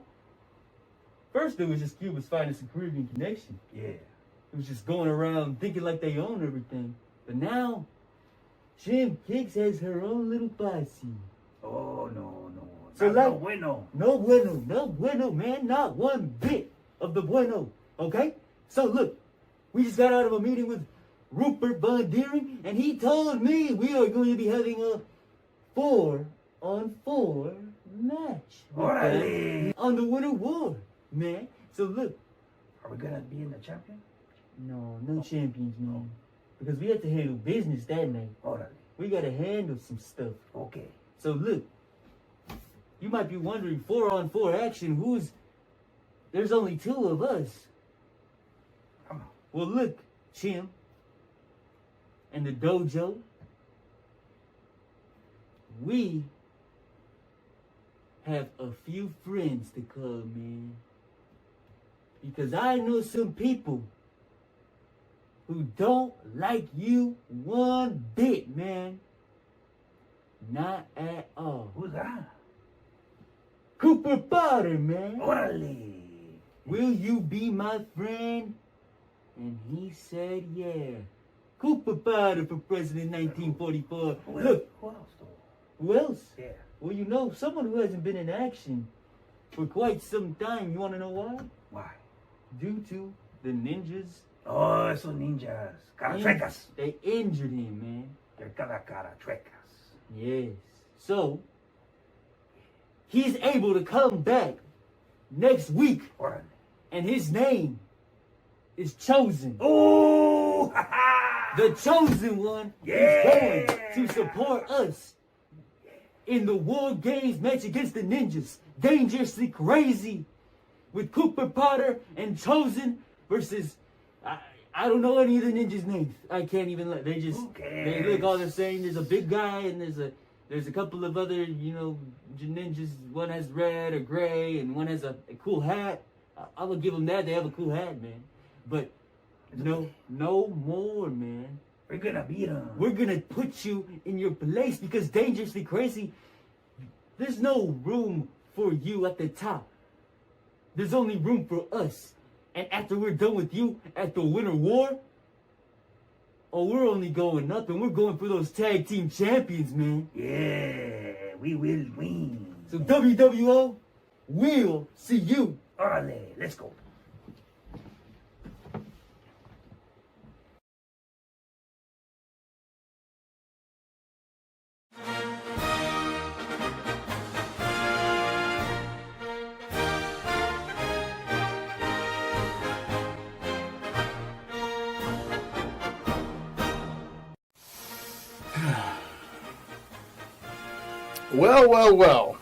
Speaker 6: first it was just Cuba's Finest and Caribbean Connection.
Speaker 7: Yeah.
Speaker 6: It was just going around thinking like they own everything. But now, Chim Kicks has her own little posse.
Speaker 7: Oh, no.
Speaker 6: So
Speaker 7: That's
Speaker 6: like-
Speaker 7: no bueno.
Speaker 6: No bueno, man. Not one bit of the bueno, okay? So look, we just got out of a meeting with Rupert Von Deering, and he told me we are going to be having a 4-on-4 match with
Speaker 7: Orale.
Speaker 6: them on the Winter War, man. So look,
Speaker 7: Are we gonna be in the champion?
Speaker 6: no champions, man, because we had to handle business that night.
Speaker 7: Orale.
Speaker 6: We got to handle some stuff.
Speaker 7: Okay.
Speaker 6: So look, you might be wondering 4-on-4 action. There's only 2 of us.
Speaker 7: Come on.
Speaker 6: Well, look, Chim and the dojo, we have a few friends to come, man. Because I know some people who don't like you one bit, man. Not at all.
Speaker 7: Who's that?
Speaker 6: Cooper Potter, man.
Speaker 7: Orale.
Speaker 6: Will you be my friend? And he said, yeah. Cooper Potter for president 1944. Look,
Speaker 7: Who else, though?
Speaker 6: who else?
Speaker 7: Yeah.
Speaker 6: Well, you know, someone who hasn't been in action for quite some time. You want to know why?
Speaker 7: Why?
Speaker 6: Due to the ninjas.
Speaker 7: Oh, esos ninjas. Caratruecas.
Speaker 6: They injured him, man.
Speaker 7: They're caratruecas.
Speaker 6: Yes. So, he's able to come back next week,
Speaker 7: Orale.
Speaker 6: and his name is Chosen.
Speaker 7: Oh! Ha ha!
Speaker 6: The Chosen One
Speaker 7: Yeah!
Speaker 6: is going to support us in the War Games match against the Ninjas. Dangerously Crazy with Cooper Potter and Chosen versus... I don't know any of the ninjas' names. I can't even let. They just...
Speaker 7: Who
Speaker 6: They
Speaker 7: cares?
Speaker 6: look all the same. There's a big guy and there's a couple of other, ninjas. One has red or gray and one has a cool hat. I would give them that. They have a cool hat, man. But no more, man.
Speaker 7: We're gonna beat them.
Speaker 6: We're gonna put you in your place because Dangerously Crazy, there's no room for you at the top. There's only room for us. And after we're done with you at the Winter War, we're only going up and we're going for those tag team champions, man.
Speaker 7: Yeah, we will win.
Speaker 6: So WWO, we'll see you.
Speaker 7: Orale, let's go.
Speaker 1: Well.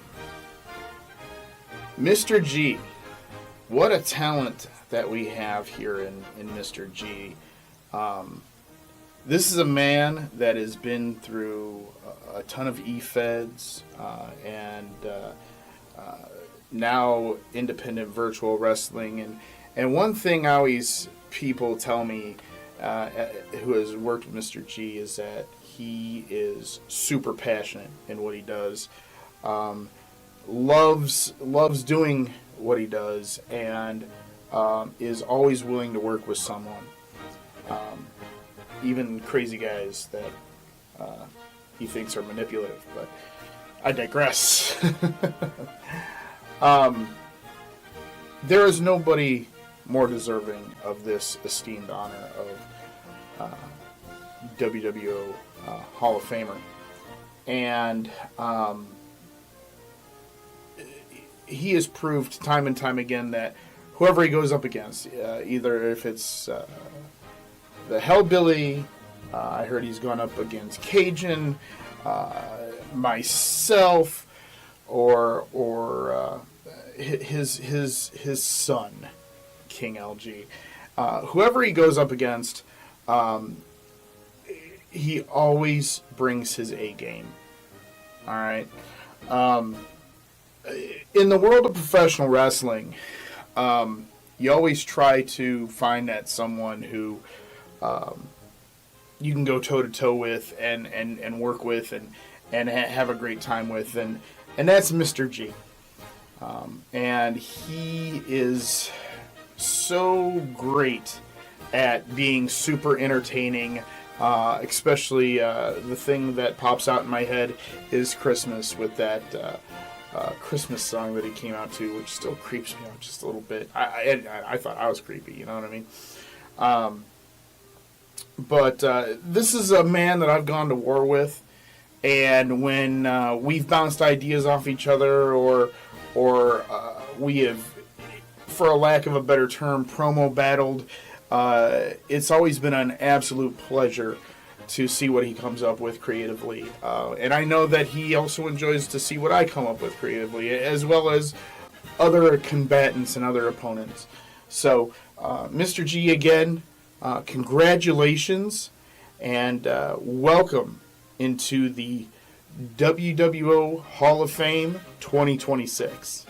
Speaker 1: Mr. G. What a talent that we have here in Mr. G. This is a man that has been through a ton of E-Feds and now independent virtual wrestling. And one thing people tell me who has worked with Mr. G is that he is super passionate in what he does. Loves doing what he does, and is always willing to work with someone, even crazy guys that he thinks are manipulative. But I digress. There is nobody more deserving of this esteemed honor of WWO Hall of Famer. and he has proved time and time again that whoever he goes up against, either if it's the Hellbilly, I heard he's gone up against Cajun, myself, or his son, King LG. Whoever he goes up against, he always brings his A game. All right. In the world of professional wrestling, you always try to find that someone who you can go toe to toe with and work with and have a great time with, and that's Mr. G. And he is so great at being super entertaining. Especially the thing that pops out in my head is Christmas with that Christmas song that he came out to, which still creeps me out just a little bit. I thought I was creepy, you know what I mean? But this is a man that I've gone to war with, and when we've bounced ideas off each other, or we have, for a lack of a better term, promo battled, it's always been an absolute pleasure to see what he comes up with creatively. And I know that he also enjoys to see what I come up with creatively, as well as other combatants and other opponents. So, Mr. G, again, congratulations, and welcome into the WWO Hall of Fame 2026.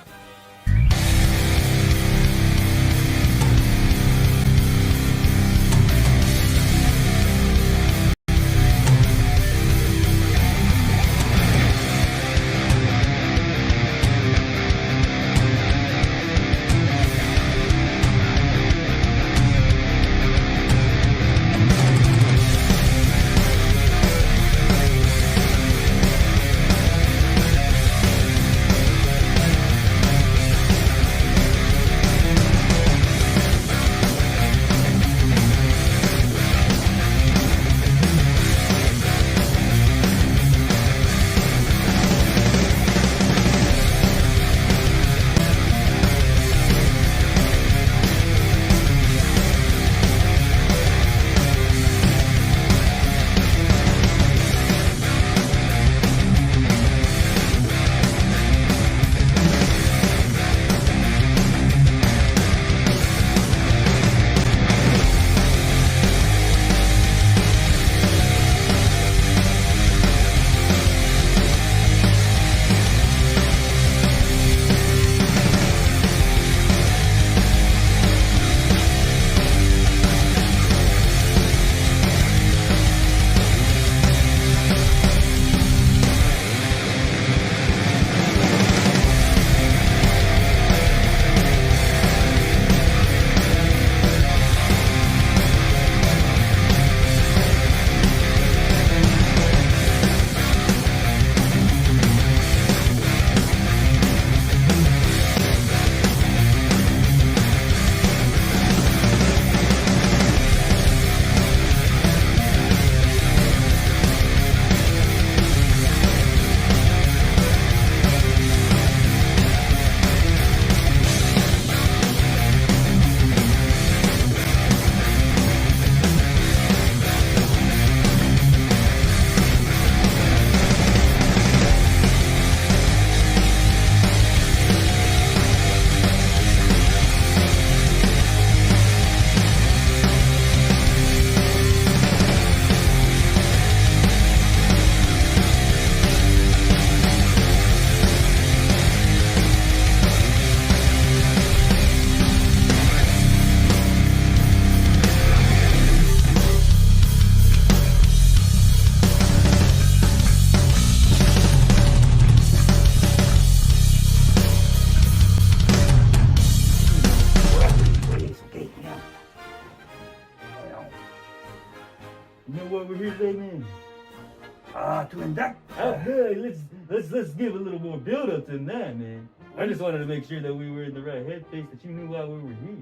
Speaker 7: To induct.
Speaker 6: Oh, good. Let's give a little more build up than that, man. I just wanted to make sure that we were in the right headspace, that you knew why we were here.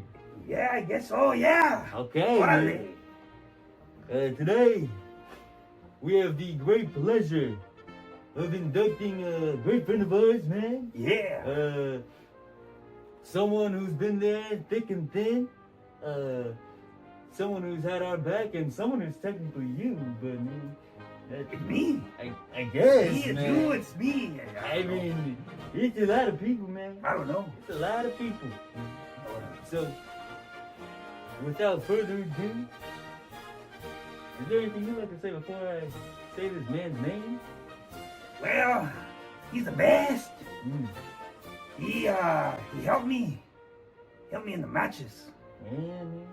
Speaker 7: Yeah, I guess so, yeah.
Speaker 6: Okay, man. Today, we have the great pleasure of inducting a great friend of ours, man.
Speaker 7: Yeah.
Speaker 6: Someone who's been there thick and thin. Someone who's had our back, and someone who's technically you, but man,
Speaker 7: It's me.
Speaker 6: I guess,
Speaker 7: Me, it's
Speaker 6: man.
Speaker 7: you, it's me.
Speaker 6: I mean, it's a lot of people, man.
Speaker 7: I don't know.
Speaker 6: It's a lot of people. So, without further ado, is there anything you'd like to say before I say this man's name?
Speaker 7: Well, he's the best.
Speaker 6: Mm.
Speaker 7: He helped me. Helped me in the matches.
Speaker 6: Yeah, man.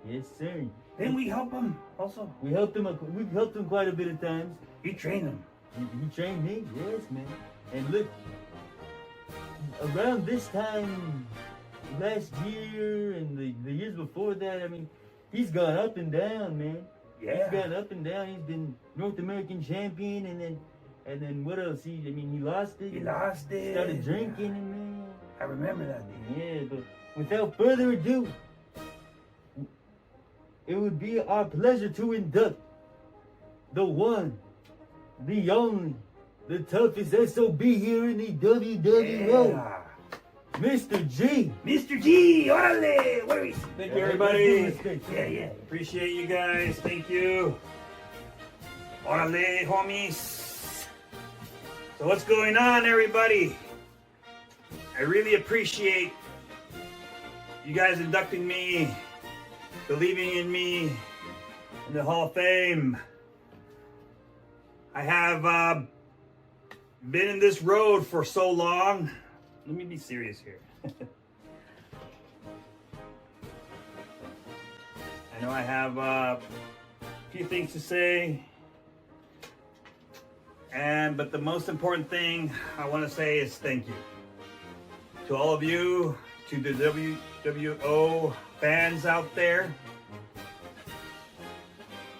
Speaker 6: Yes, sir.
Speaker 7: Didn't we help him also?
Speaker 6: We've helped him quite a bit of times.
Speaker 7: You trained him.
Speaker 6: He trained me, yes, man. And look, around this time last year and the years before that, I mean, he's gone up and down, man.
Speaker 7: Yeah.
Speaker 6: He's gone up and down. He's been North American champion, and then what else? He lost it.
Speaker 7: He lost it.
Speaker 6: Started drinking, and man.
Speaker 7: I remember that day.
Speaker 6: Yeah, but without further ado, it would be our pleasure to induct the one, the only, the toughest SOB here in the WWO,
Speaker 7: Yeah.
Speaker 6: Mr. G.
Speaker 7: Mr. G, orale! Where is he?
Speaker 8: Thank you, everybody.
Speaker 7: Yeah, yeah.
Speaker 8: Appreciate you guys. Thank you. Orale, homies. So what's going on, everybody? I really appreciate you guys inducting me, believing in me in the Hall of Fame. I have been in this road for so long. Let me be serious here. I know I have a few things to say, but the most important thing I want to say is thank you to all of you, to the WWO fans out there.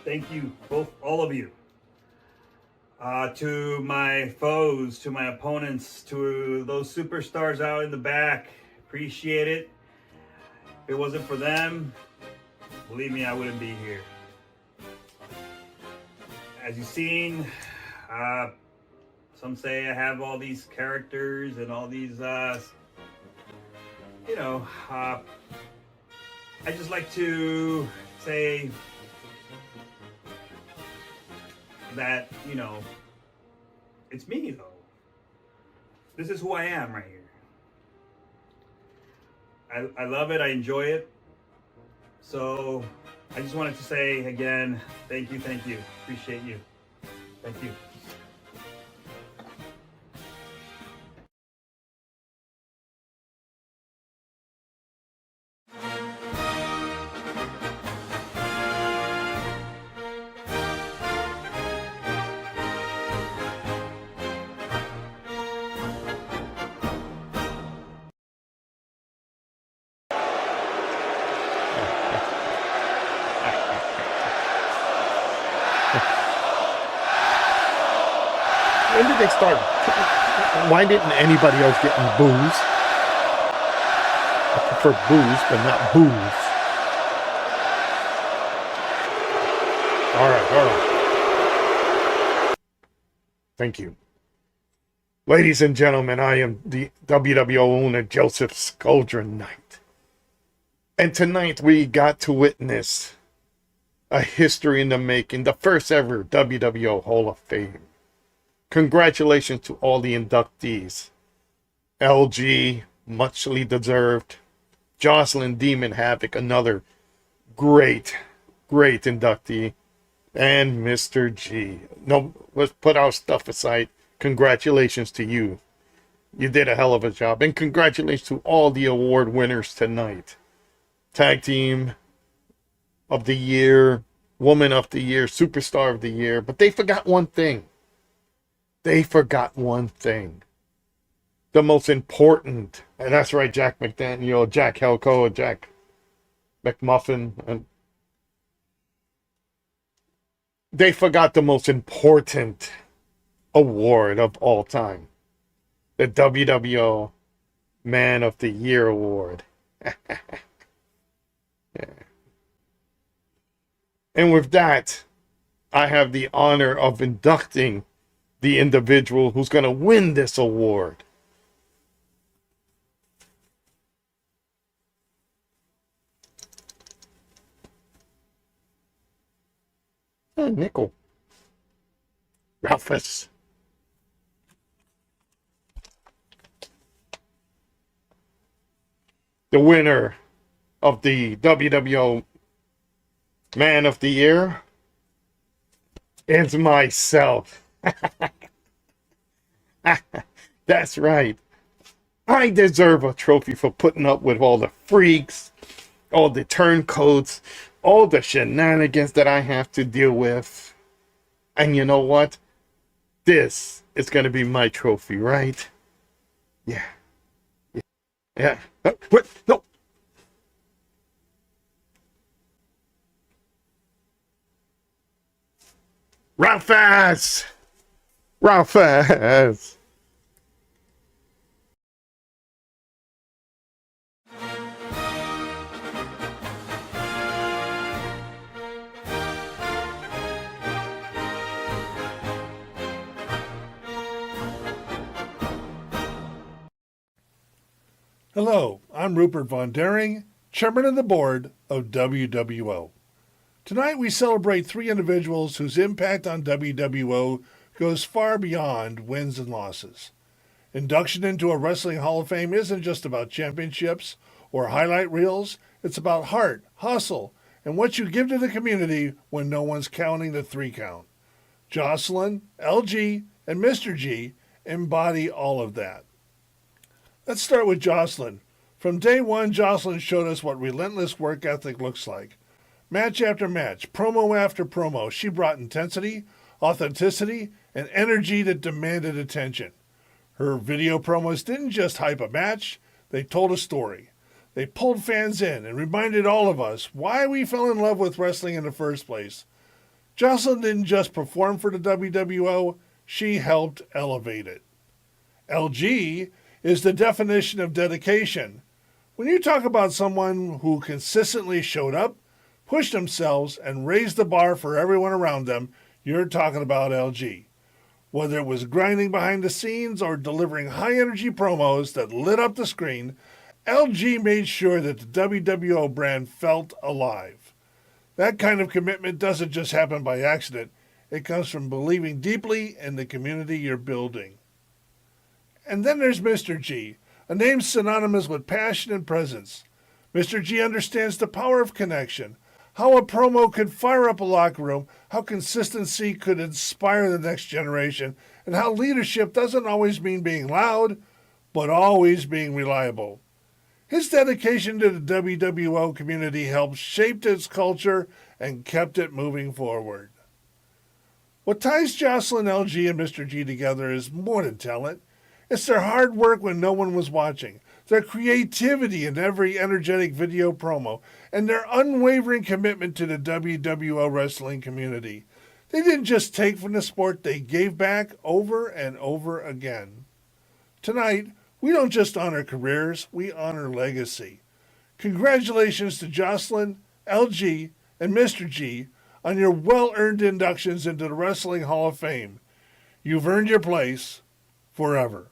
Speaker 8: Thank you, all of you. To my foes, to my opponents, to those superstars out in the back, appreciate it. If it wasn't for them, believe me, I wouldn't be here. As you've seen, some say I have all these characters and all these, I just like to say that, it's me though. This is who I am right here. I love it, I enjoy it. So I just wanted to say again, thank you, appreciate you. Thank you.
Speaker 2: When did they start? Why didn't anybody else get in booze? I prefer booze, but not booze. All right. Thank you. Ladies and gentlemen, I am the WWO owner, Joseph Scoldron Knight. And tonight we got to witness a history in the making, the first ever WWO Hall of Fame. Congratulations to all the inductees. LG, muchly deserved. Jasolyn, Demon Havoc, another great inductee. And Mr. G. No, let's put our stuff aside. Congratulations to you. You did a hell of a job. And congratulations to all the award winners tonight. Tag Team of the Year, Woman of the Year, Superstar of the Year. But they forgot one thing. The most important, and that's right, Jack McDaniel, Jack Halco, Jack McMuffin, and they forgot the most important award of all time, the WWO Man of the Year Award. Yeah. And with that, I have the honor of inducting the individual who's going to win this award. Nickel. Ralphus. The winner of the WWO Man of the Year is myself. That's right. I deserve a trophy for putting up with all the freaks, all the turncoats, all the shenanigans that I have to deal with. And you know what? This is going to be my trophy, right? Yeah. Yeah. What? No. Ralphus! Ralphus!
Speaker 9: Hello, I'm Rupert Von Daring, Chairman of the Board of WWO. Tonight we celebrate three individuals whose impact on WWO goes far beyond wins and losses. Induction into a Wrestling Hall of Fame isn't just about championships or highlight reels, it's about heart, hustle, and what you give to the community when no one's counting the 3 count. Jasolyn, LG, and Mr. G embody all of that. Let's start with Jasolyn. From day one, Jasolyn showed us what relentless work ethic looks like. Match after match, promo after promo, she brought intensity, authenticity, and energy that demanded attention. Her video promos didn't just hype a match, they told a story. They pulled fans in and reminded all of us why we fell in love with wrestling in the first place. Jasolyn didn't just perform for the WWO, she helped elevate it. LG is the definition of dedication. When you talk about someone who consistently showed up, pushed themselves, and raised the bar for everyone around them, you're talking about LG. Whether it was grinding behind the scenes or delivering high-energy promos that lit up the screen, LG made sure that the WWO brand felt alive. That kind of commitment doesn't just happen by accident. It comes from believing deeply in the community you're building. And then there's Mr. G, a name synonymous with passion and presence. Mr. G understands the power of connection, how a promo could fire up a locker room, how consistency could inspire the next generation, and how leadership doesn't always mean being loud, but always being reliable. His dedication to the WWO community helped shape its culture and kept it moving forward. What ties Jasolyn, LG, and Mr. G together is more than talent. It's their hard work when no one was watching, their creativity in every energetic video promo, and their unwavering commitment to the WWO wrestling community. They didn't just take from the sport, they gave back over and over again. Tonight, we don't just honor careers, we honor legacy. Congratulations to Jasolyn, LG, and Mr. G on your well-earned inductions into the Wrestling Hall of Fame. You've earned your place forever.